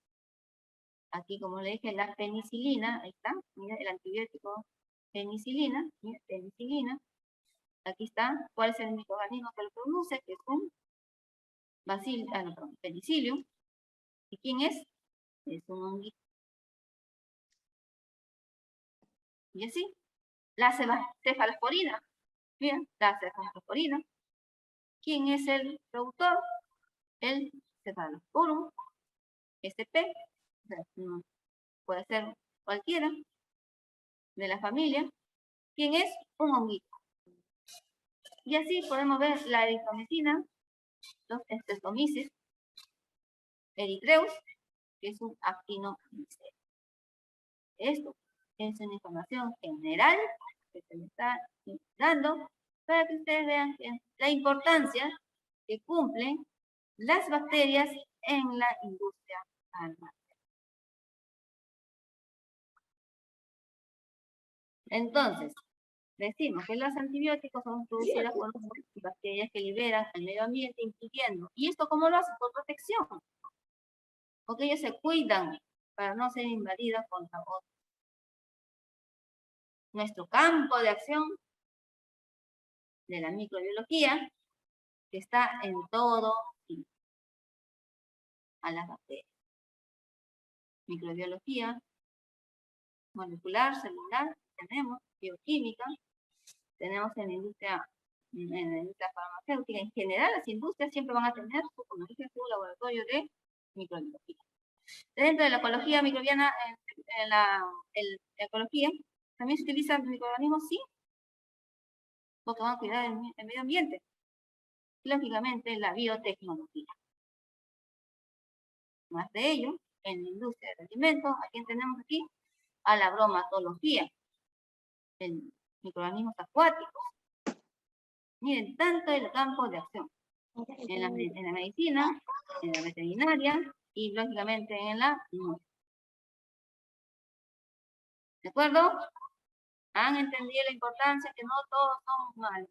Aquí, como le dije, la penicilina, ahí está, mira, el antibiótico penicilina, mira, penicilina. Aquí está, cuál es el microorganismo que lo produce, que es un penicillium. ¿Y quién es? Es un honguito. Y así, la cefalosporina, mira, la cefalosporina. ¿Quién es el productor? El Cephalosporum sp. Puede ser cualquiera de la familia. ¿Quién es? Un honguito. Y así podemos ver la eritromicina, los Streptomyces erythraeus, que es un actinomycete. Esto es una información general que se le está dando para que ustedes vean la importancia que cumplen las bacterias en la industria farmacéutica. Entonces, decimos que los antibióticos son producidos por bacterias que liberan al medio ambiente, incluyendo. ¿Y esto cómo lo hacen? Por protección. Porque ellos se cuidan para no ser invadida contra otros. Nuestro campo de acción de la microbiología que está en todo tipo, a las bacterias. Microbiología molecular, celular, tenemos bioquímica, tenemos en la industria farmacéutica. En general, las industrias siempre van a tener como dije, su laboratorio de microbiología. Dentro de la ecología microbiana, en la ecología, también se utilizan microorganismos, sí, porque van a cuidar el medio ambiente. Y, lógicamente, la biotecnología. Más de ello, en la industria del alimento, ¿a quién tenemos aquí? A la bromatología, en microorganismos acuáticos. Miren, tanto el campo de acción en la medicina, en la veterinaria y, lógicamente, en la industria. ¿De acuerdo? Han entendido la importancia que no todos somos malos.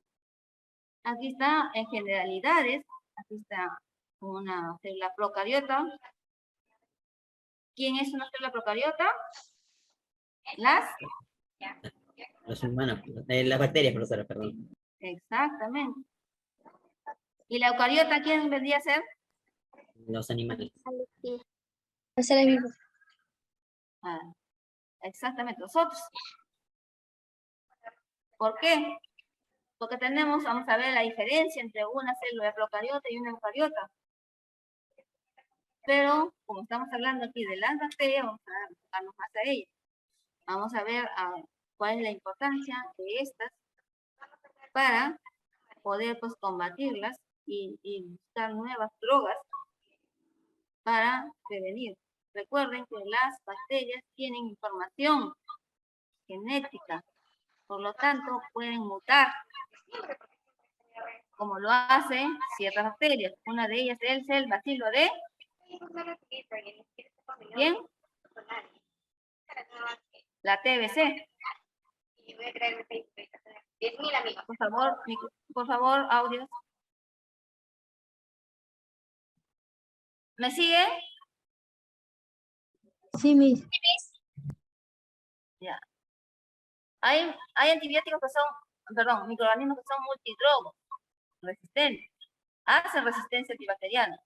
Aquí está en generalidades, aquí está una célula procariota. ¿Quién es una célula procariota? Los humanos, las bacterias, profesora, perdón. Exactamente. ¿Y la eucariota quién vendría a ser? Los animales. Los seres vivos. Ah, exactamente, nosotros. ¿Por qué? Porque tenemos, vamos a ver la diferencia entre una célula procariota y una eucariota. Pero, como estamos hablando aquí de las bacterias, vamos a enfocarnos más a ellas. Vamos a ver cuál es la importancia de estas para poder pues combatirlas y buscar nuevas drogas para prevenir. Recuerden que las bacterias tienen información genética, por lo tanto pueden mutar, como lo hacen ciertas bacterias. Una de ellas es el bacilo de... ¿Quién? La TBC. Por favor, audio. ¿Me sigue? Sí, Miss. Ya. Hay antibióticos que son, perdón, microorganismos que son multidrogos, resistentes. Hacen resistencia antibacteriana.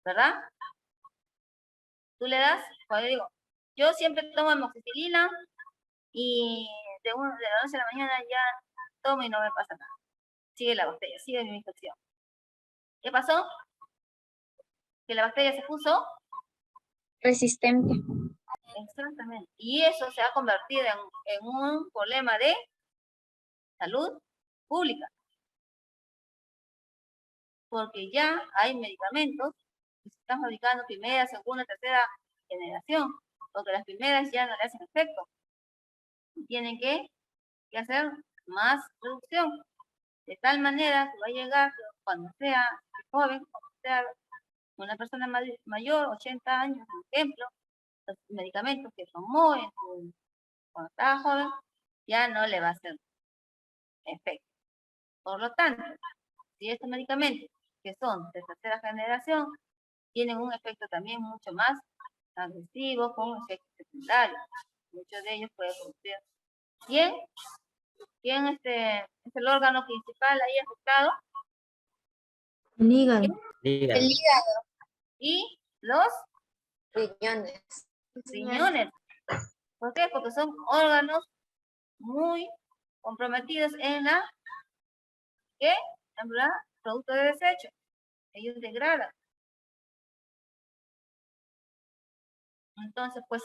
¿Verdad? Tú le das, cuando digo, yo siempre tomo amoxicilina y de las 11 de la mañana ya tomo y no me pasa nada. Sigue la bacteria, sigue mi infección. ¿Qué pasó? Que la bacteria se puso Resistente. exactamente. Y eso se ha convertido en un problema de salud pública. Porque ya hay medicamentos que se están fabricando primera, segunda, tercera generación. Porque las primeras ya no le hacen efecto. Tienen que hacer más producción. De tal manera que va a llegar cuando sea joven, cuando sea una persona mayor, 80 años, por ejemplo, los medicamentos que tomó cuando estaba joven, ya no le va a hacer efecto. Por lo tanto, si estos medicamentos, que son de tercera generación, tienen un efecto también mucho más agresivo, con efectos secundarios. Muchos de ellos pueden producir. ¿Quién es el órgano principal ahí afectado? El hígado. Dígalo. El hígado. Y los Riñones. riñones. ¿Por qué? Porque son órganos muy comprometidos en la producto de desecho. Ellos degradan. Entonces, pues,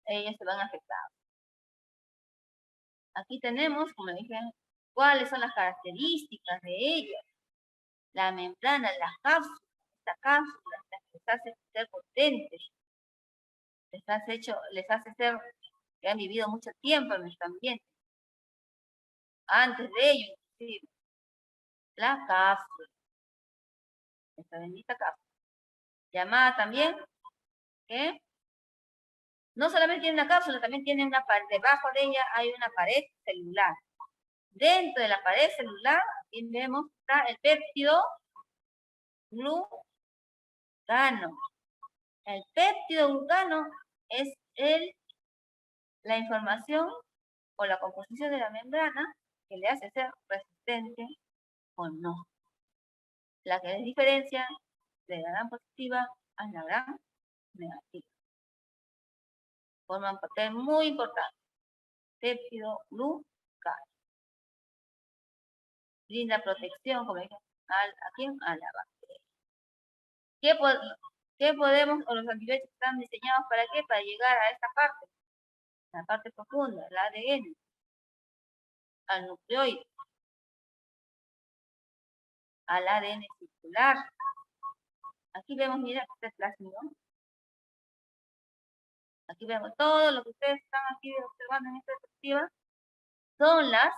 ellos se van afectados. Aquí tenemos, como dije, cuáles son las características de ellos. La membrana, las cápsulas, esta cápsula les hace ser potentes, les hace ser que han vivido mucho tiempo en nuestro ambiente. Antes de ello, inclusive, la cápsula, esta bendita cápsula, llamada también, ¿qué? No solamente tiene una cápsula, también tiene una pared, debajo de ella hay una pared celular. Dentro de la pared celular, aquí vemos, está el péptido glutano. El péptidoglucano es la información o la composición de la membrana que le hace ser resistente o no. La que les diferencia de la gran positiva a la gran negativa. Forma un papel muy importante. Péptidoglucano. Brinda protección, como dije, ¿a quién? A la bacteria. ¿Qué podemos, o los antibióticos están diseñados para qué? Para llegar a esta parte, la parte profunda, el ADN, al nucleoide, al ADN circular. Aquí vemos, mira, este plástico. Aquí vemos todo lo que ustedes están aquí observando en esta perspectiva. Son las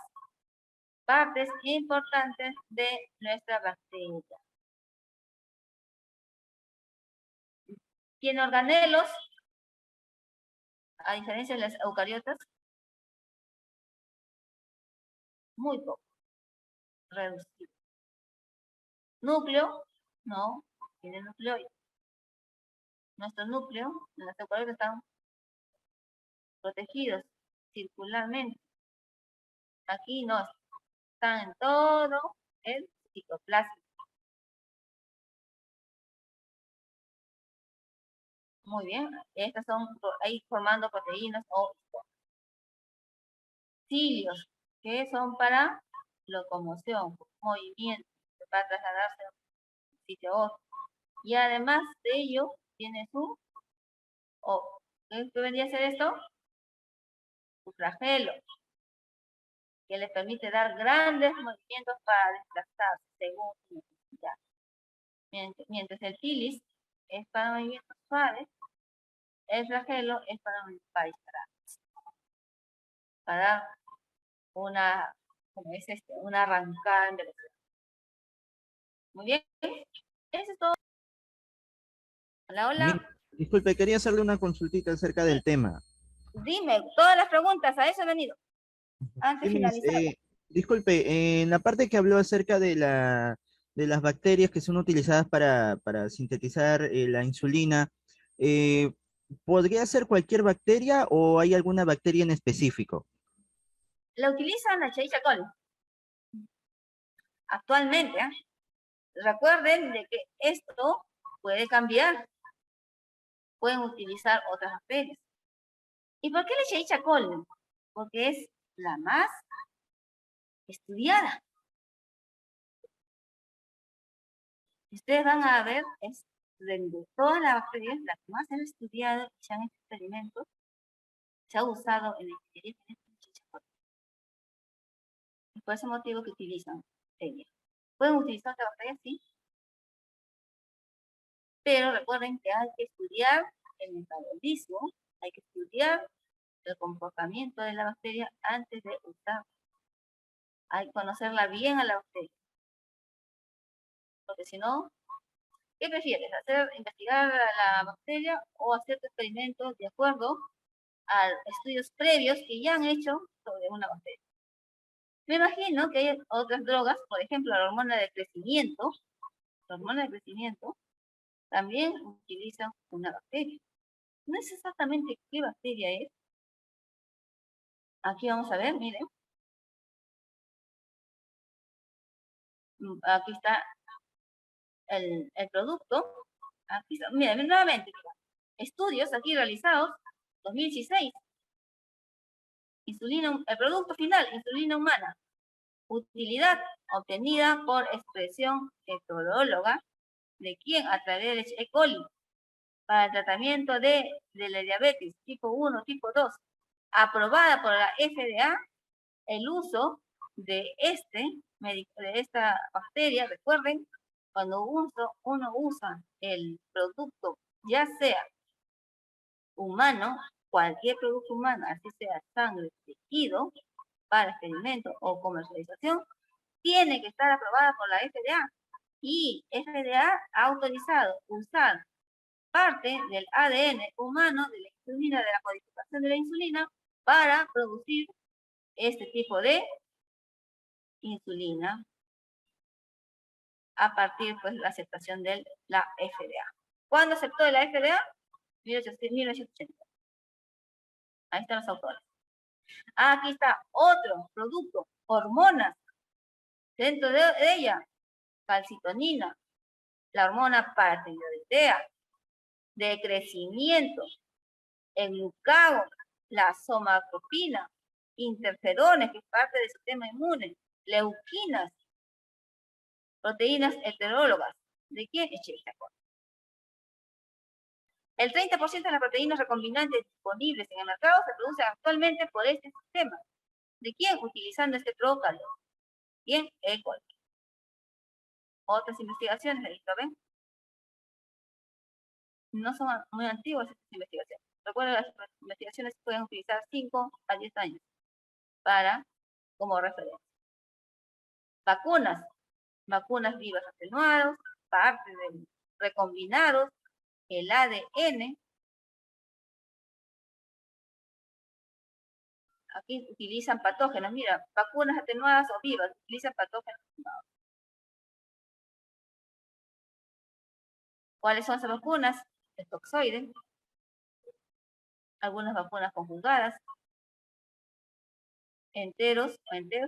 partes importantes de nuestra bacteria. Y en organelos, a diferencia de las eucariotas, muy poco, reducido. Núcleo, no, tiene nucleoide. Nuestro núcleo, en las eucariotas están protegidos circularmente. Aquí no, están en todo el citoplasma. Muy bien, estas son ahí formando proteínas o cilios, que son para locomoción, movimiento, para trasladarse de un sitio a otro. Y además de ello, tiene su, ¿qué vendría a ser esto? Su flagelo, que le permite dar grandes movimientos para desplazarse según su necesidad. Mientras el tilis es para movimientos suaves, el flagelo es para disparates, para dar una, como es una arrancada en velocidad. Muy bien, eso es todo. Hola, hola. Disculpe, quería hacerle una consultita acerca del tema. Dime, todas las preguntas, a eso he venido. Antes de Sí, Miss, finalizar. disculpe, en la parte que habló acerca de las bacterias que son utilizadas para sintetizar la insulina, eh, ¿podría ser cualquier bacteria o hay alguna bacteria en específico? La utilizan la Escherichia coli. Actualmente, recuerden de que esto puede cambiar. Pueden utilizar otras bacterias. ¿Y por qué la Escherichia coli? Porque es la más estudiada. Ustedes van a ver, es de todas las bacterias, la que más se han estudiado y se han hecho experimentos, se ha usado en la ingeniería de Escherichia coli. Y por ese motivo que utilizan ella. ¿Pueden utilizar otra bacteria? Sí. Pero recuerden que hay que estudiar el metabolismo, hay que estudiar el comportamiento de la bacteria antes de usarla. Hay que conocerla bien a la bacteria. Porque si no, ¿qué prefieres? ¿Investigar a la bacteria o hacer tu experimento de acuerdo a estudios previos que ya han hecho sobre una bacteria? Me imagino que hay otras drogas, por ejemplo, la hormona de crecimiento. La hormona de crecimiento también utilizan una bacteria. No es exactamente qué bacteria es. Aquí vamos a ver, miren. Aquí está el producto. Aquí está, miren, nuevamente. Estudios aquí realizados, 2016. Insulina, el producto final, insulina humana. Utilidad obtenida por expresión heteróloga de quién a través de E. coli para el tratamiento de la diabetes tipo 1, tipo 2, aprobada por la FDA, el uso de esta bacteria, recuerden, cuando uno usa el producto, ya sea humano, cualquier producto humano, así sea sangre, tejido, para experimento o comercialización, tiene que estar aprobada por la FDA. Y FDA ha autorizado usar parte del ADN humano de la insulina, de la codificación de la insulina, para producir este tipo de insulina a partir pues de la aceptación de la FDA. ¿Cuándo aceptó la FDA? 1980. Ahí están los autores. Aquí está otro producto, hormonas. Dentro de ella, calcitonina, la hormona paratiroidea, de crecimiento, el glucagón, la somacropina, interferones, que es parte del sistema inmune, leuquinas, proteínas heterólogas. ¿De quién? Escherichia coli. El 30% de las proteínas recombinantes disponibles en el mercado se producen actualmente por este sistema. ¿De quién? Utilizando este trócalo. ¿Quién? E. coli. Otras investigaciones, ¿lo ven? No son muy antiguas estas investigaciones. Recuerden, las investigaciones pueden utilizar 5 a 10 años como referencia. Vacunas vivas atenuadas, parte de recombinados, el ADN. Aquí utilizan patógenos. Mira, vacunas atenuadas o vivas, utilizan patógenos atenuados. ¿Cuáles son esas vacunas? El toxoide, algunas vacunas conjugadas, enteros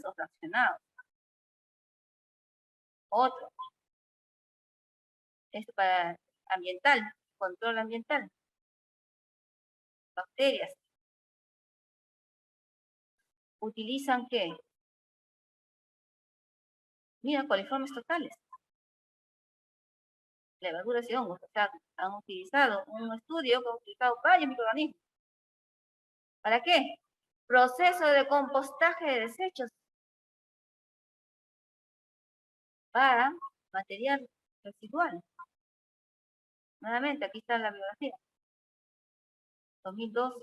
o fraccionados. Otro. Esto para ambiental, control ambiental. Bacterias. ¿Utilizan qué? Mira, coliformes totales. Levaduras y hongos. O sea, han utilizado un estudio que ha utilizado varios microorganismos. ¿Para qué? Proceso de compostaje de desechos. Para material residual. Nuevamente, aquí está la bibliografía. 2002,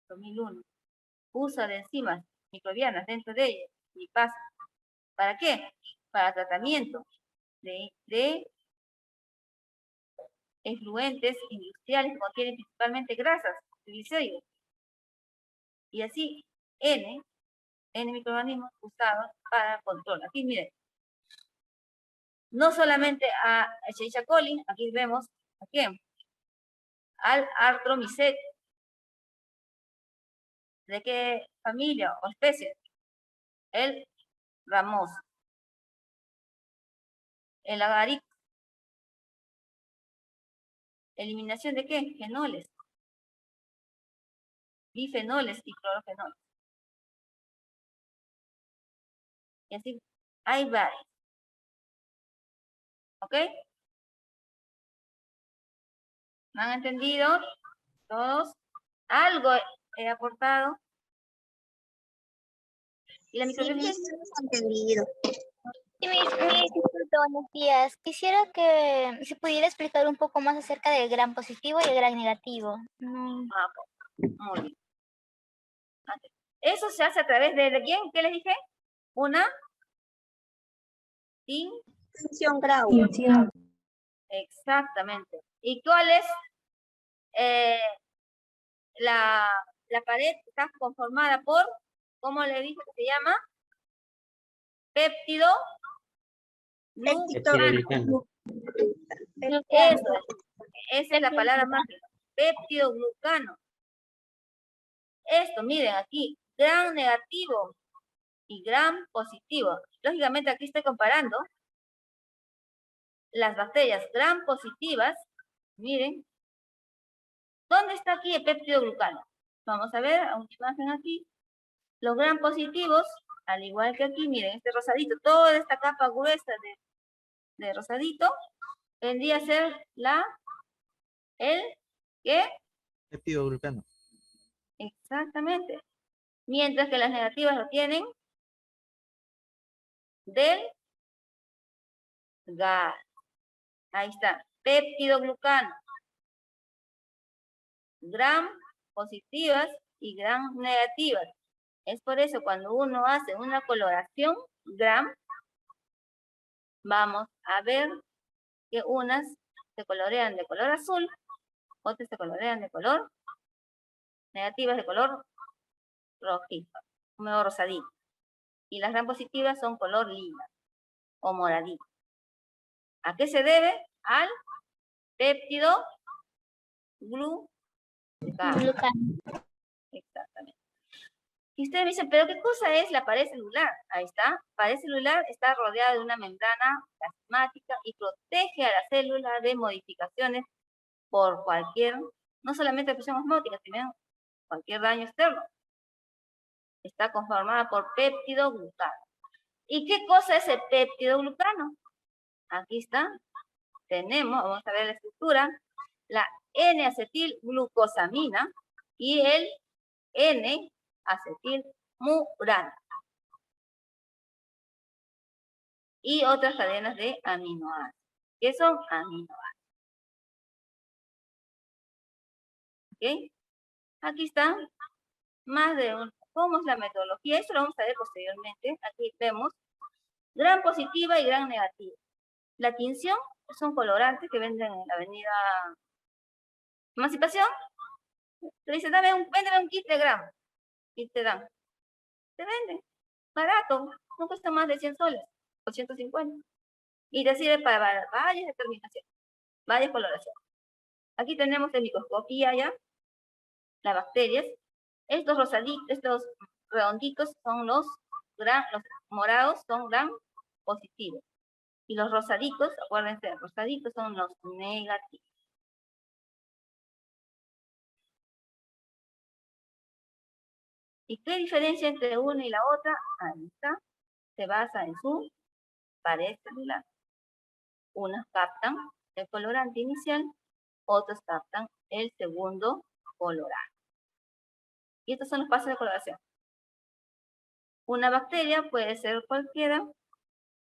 2001. Uso de enzimas microbianas dentro de ellas y pasa. ¿Para qué? Para tratamiento de efluentes industriales que contienen principalmente grasas, gliceros. Y así, N microorganismos usados para control. Aquí miren, no solamente a Escherichia coli, aquí vemos a quién, al Artromycetes. ¿De qué familia o especie? El ramoso. El agaricus. ¿Eliminación de qué? Fenoles. Bifenoles y clorofenoles. Y así hay varios. ¿Ok? ¿Me han entendido? ¿Todos? Algo he aportado. ¿Y la Sí, microbiología? Miss, hemos entendido. Sí, disculpe, buenos días. Quisiera que se pudiera explicar un poco más acerca del gran positivo y el gran negativo. Ah, ok. Muy bien. Ok. Eso se hace a través de quién, ¿qué les dije? Una Extensión grau. Extinción. exactamente. ¿Y cuál es la pared? Está conformada por, ¿cómo le dije que se llama? Péptido glucano. Eso, esa es la palabra mágica. Péptido glucano. Esto, miren aquí, gran negativo y gran positivo. Lógicamente aquí estoy comparando las bacterias gran positivas. Miren, ¿dónde está aquí el péptido glucano? Vamos a ver, a una imagen aquí. Los gran positivos, al igual que aquí, miren, este rosadito, toda esta capa gruesa de rosadito, vendría a ser ¿qué? Péptido glucano. Exactamente. Mientras que las negativas lo tienen del gas. Ahí está, péptido glucano. Gran positivas y gran negativas. Es por eso cuando uno hace una coloración gram, vamos a ver que unas se colorean de color azul, otras se colorean de color negativas de color rojizo, medio rosadito. Y las gran positivas son color lila o moradito. ¿A qué se debe? al péptido glucano. Glucano. Exactamente. Y ustedes me dicen, ¿pero qué cosa es la pared celular? Ahí está. La pared celular está rodeada de una membrana plasmática y protege a la célula de modificaciones por cualquier, no solamente presión osmótica, sino cualquier daño externo. Está conformada por péptido glucano. ¿Y qué cosa es el péptido glucano? Aquí está. Tenemos, vamos a ver la estructura, la N-acetilglucosamina y el N-acetilmurano. Y otras cadenas de aminoácidos. ¿Qué son aminoácidos? ¿Ok? Aquí está más de un... ¿Cómo es la metodología? Eso lo vamos a ver posteriormente. Aquí vemos gran positiva y gran negativa. La tinción son colorantes que venden en la avenida Emancipación. Te dice, véndeme un kit de gramos. Y te dan. Te venden. Barato. No cuesta más de 100 soles. O 150. Y te sirve para varias determinaciones. Varias coloraciones. Aquí tenemos en microscopía ya. Las bacterias. Estos rosaditos, estos redonditos son los morados son gran positivos. Y los rosaditos, acuérdense, los rosaditos son los negativos. ¿Y qué diferencia entre una y la otra? Ahí está. Se basa en su pared celular. Unas captan el colorante inicial, otros captan el segundo colorante. Y estos son los pasos de coloración. Una bacteria puede ser cualquiera.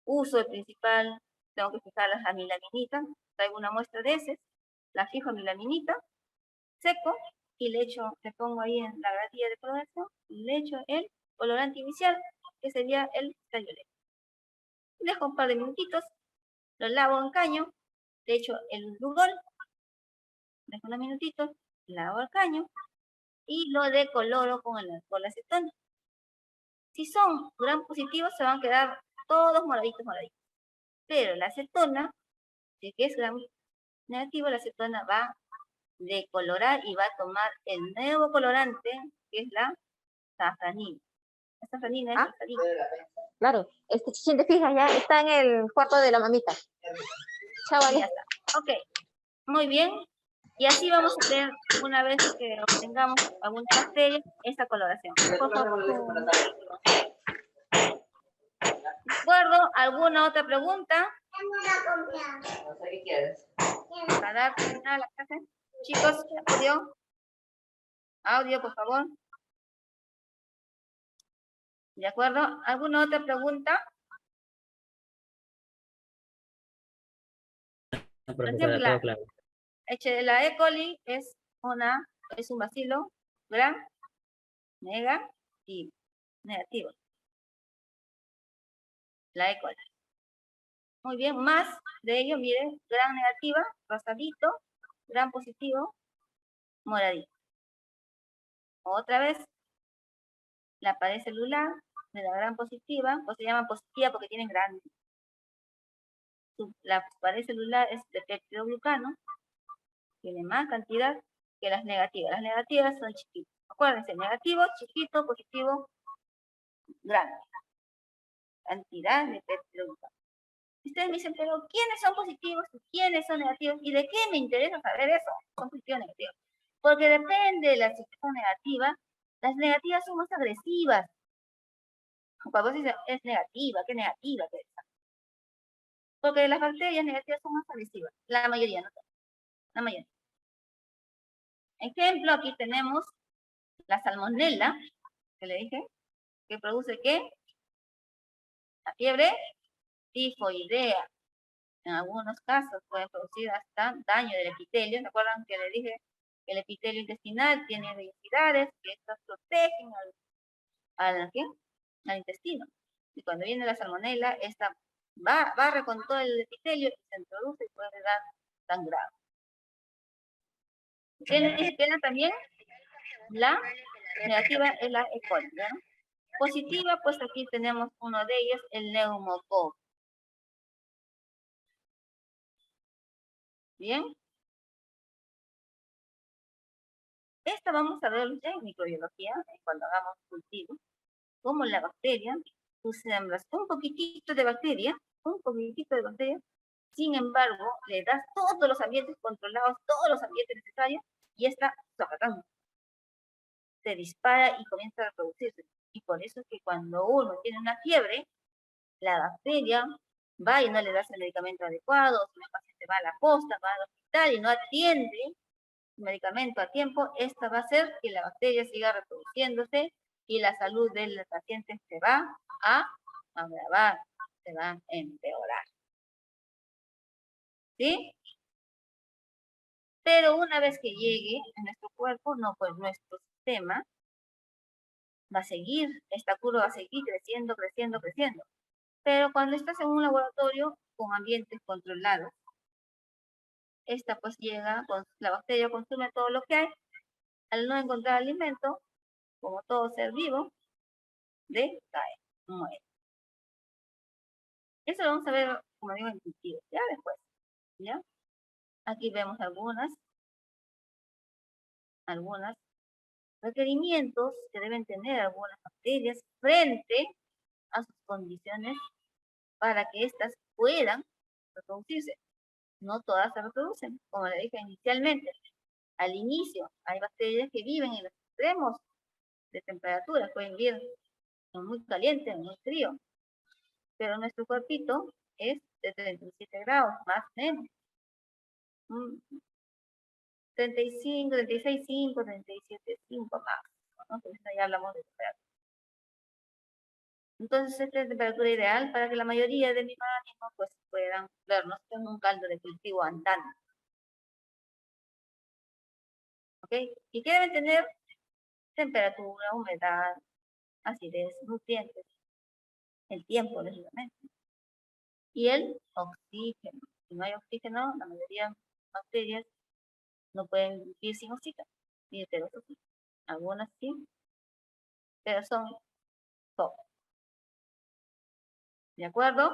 Uso el principal, tengo que fijar las amilaminitas. Traigo una muestra de heces, la fijo amilaminita, seco, y le pongo ahí en la gratilla de coloración, y le echo el colorante inicial, que sería el violeta. Dejo un par de minutitos, lo lavo en caño, le echo el rubor, dejo unos minutitos, lavo el caño, y lo decoloro con el alcohol acetona. Si son gran positivos, se van a quedar todos moraditos. Pero la acetona, si es gran negativo, la acetona va a decolorar y va a tomar el nuevo colorante, que es la safranina. La safranina es rosadita. Claro, si te fijas, ya está en el cuarto de la mamita. Chao, Ya está. Ok, muy bien. Y así vamos a hacer, una vez que obtengamos alguna bacteria, esta coloración. Por favor. ¿De acuerdo? ¿Alguna otra pregunta? No sé qué quieres. Para terminar la clase. Chicos, audio, por favor. ¿De acuerdo? ¿Alguna otra pregunta? No, Por profesora, ejemplo, todo claro. la E. coli es un bacilo gram negativo. La E. coli. Muy bien, más de ello, miren, gran negativa, rosadito, gran positivo, moradito. Otra vez, la pared celular de la gran positiva, pues se llama positiva porque tienen gran. La pared celular es de peptidoglucano, tiene más cantidad que las negativas. Las negativas son chiquitas. Acuérdense, negativo, chiquito, positivo, grande. Cantidad de peptidoglucano. Ustedes me dicen, pero ¿quiénes son positivos y quiénes son negativos? ¿Y de qué me interesa saber eso? Son positivos o negativos. Porque depende de la situación negativa, las negativas son más agresivas. Cuando vos dices, es negativa, ¿qué negativa? ¿Qué es? Porque las bacterias negativas son más agresivas. La mayoría, no todas. La mayoría. Ejemplo, aquí tenemos la salmonella, que le dije, que produce ¿qué? La fiebre tifoidea. En algunos casos puede producir hasta daño del epitelio. ¿Se acuerdan que le dije que el epitelio intestinal tiene densidades que estas protegen al intestino? Y cuando viene la salmonella, esta barre con todo el epitelio y se introduce y puede dar sangrado. Tiene también la negativa es la E. coli, ¿no? Positiva, pues aquí tenemos uno de ellos, el neumococo. Bien. Esto vamos a verlo ya en microbiología, cuando hagamos cultivo, como la bacteria, tú sembras un poquitito de bacteria, sin embargo, le das todos los ambientes controlados, todos los ambientes necesarios, y esta se dispara y comienza a reproducirse. Y por eso es que cuando uno tiene una fiebre, la bacteria va y no le das el medicamento adecuado, si el paciente va a la posta, va al hospital y no atiende el medicamento a tiempo, esta va a hacer que la bacteria siga reproduciéndose y la salud del paciente se va a agravar, se va a empeorar. ¿Sí? Pero una vez que llegue a nuestro cuerpo, no, pues nuestro sistema va a seguir, esta curva va a seguir creciendo, creciendo, creciendo. Pero cuando estás en un laboratorio con ambientes controlados, esta pues llega, la bacteria consume todo lo que hay, al no encontrar alimento, como todo ser vivo, decae, muere. Eso lo vamos a ver, como digo, en cultivo, ya después, ¿ya? Aquí vemos algunos requerimientos que deben tener algunas bacterias frente a sus condiciones para que éstas puedan reproducirse. No todas se reproducen, como le dije inicialmente. Al inicio, hay bacterias que viven en los extremos de temperatura, pueden vivir en muy caliente, en muy frío, pero nuestro cuerpito es de 37 grados, más o menos. 35, 36,5, 37,5 más. ¿No? Pues ya hablamos de temperatura. Entonces, esta es la temperatura ideal para que la mayoría de microorganismos pues, puedan vernos en un caldo de cultivo andante. ¿Ok? Y que deben tener temperatura, humedad, acidez, nutrientes, el tiempo, lógicamente. Y el oxígeno. Si no hay oxígeno, la mayoría de bacterias no pueden vivir sin oxígeno, ni heterosófilos. Algunas sí, pero son pocas. ¿De acuerdo?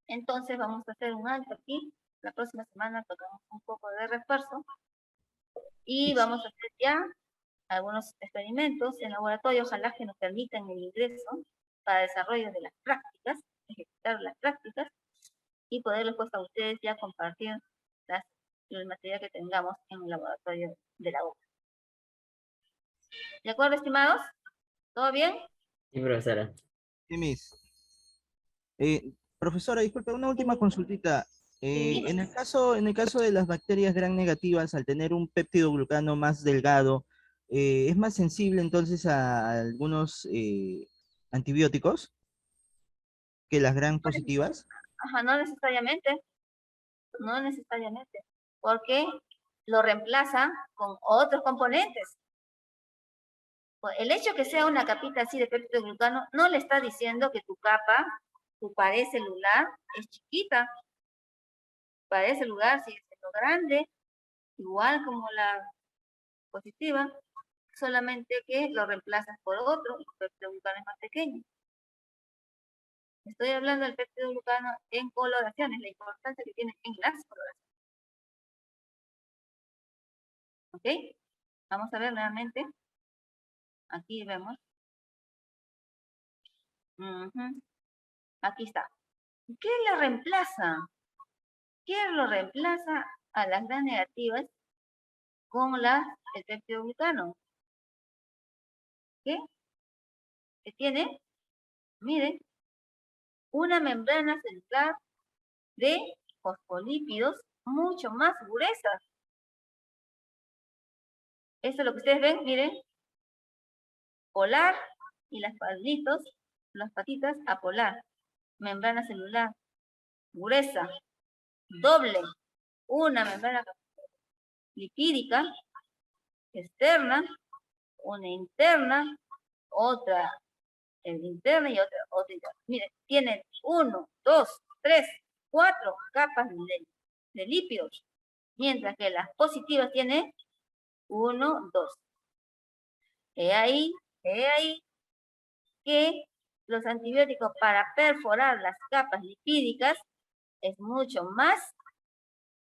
Entonces vamos a hacer un alto aquí. La próxima semana tocamos un poco de refuerzo. Y vamos a hacer ya algunos experimentos en laboratorio, ojalá que nos permitan el ingreso para desarrollo de las prácticas, ejecutar las prácticas y poderles pues a ustedes ya compartir el material que tengamos en el laboratorio de la UCA. ¿De acuerdo, estimados? ¿Todo bien? Sí, profesora. Sí, Miss. Profesora, disculpe, una última consultita. En el caso de las bacterias gram negativas, al tener un péptido glucano más delgado, ¿es más sensible entonces a algunos antibióticos que las gram positivas? Ajá, no necesariamente, porque lo reemplaza con otros componentes. El hecho que sea una capita así de péptido glucano no le está diciendo que tu capa, tu pared celular es chiquita. Pared celular sigue siendo grande, igual como la positiva, solamente que lo reemplazas por otro y el péptido glucano es más pequeño. Estoy hablando del péptido glucano en coloraciones, la importancia que tiene en las coloraciones. ¿Ok? Vamos a ver nuevamente. Aquí vemos. Aquí está. ¿Qué lo reemplaza? ¿Qué lo reemplaza a las gram negativas con el péptido glucano? ¿Qué? ¿Qué tiene? Miren, una membrana celular de fosfolípidos mucho más gruesas. Esto es lo que ustedes ven, miren. Polar y las patitas apolar. Membrana celular gruesa, doble. Una membrana lipídica externa, una interna, otra interna y otra interna. Miren, tiene 1, 2, 3, 4 capas de lípidos, mientras que las positivas tienen 1, 2. He ahí que los antibióticos para perforar las capas lipídicas es mucho más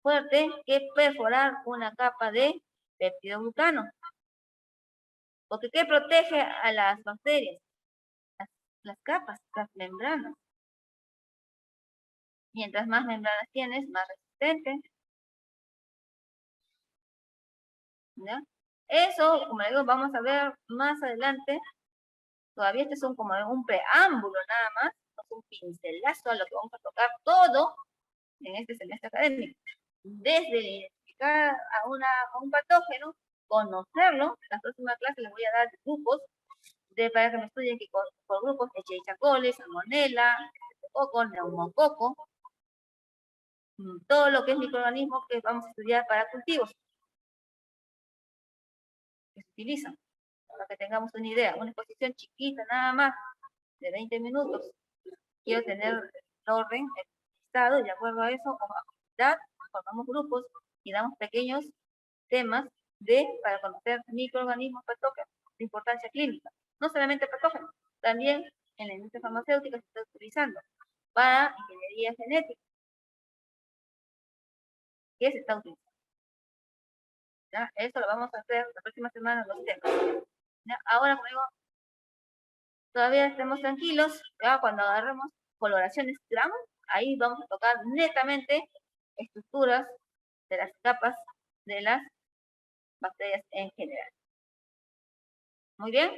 fuerte que perforar una capa de peptidoglucano. Porque ¿qué protege a las bacterias? Las capas, las membranas. Mientras más membranas tienes, más resistente. ¿Ya? Eso, como digo, vamos a ver más adelante. Todavía este es como un preámbulo nada más. Es un pincelazo a lo que vamos a tocar todo en este semestre académico. Desde identificar a un patógeno, conocerlo. La próxima clase les voy a dar grupos para que me estudien que por grupos Escherichia coli, Salmonella, coco, neumococo, todo lo que es microorganismos que vamos a estudiar para cultivos que se utilizan, para que tengamos una idea. Una exposición chiquita nada más, de 20 minutos. Quiero tener el orden, el listado, y de acuerdo a eso, como actividad, formamos grupos y damos pequeños temas para conocer microorganismos patógenos de importancia clínica. No solamente patógenos, también en la industria farmacéutica se está utilizando para ingeniería genética. ¿Qué se está utilizando? ¿Ya? Eso lo vamos a hacer la próxima semana en los temas. ¿Ya? Ahora, como digo, todavía estemos tranquilos. ¿Ya? Cuando agarremos coloraciones Gram, ahí vamos a tocar netamente estructuras de las capas de las bacterias en general. Muy bien.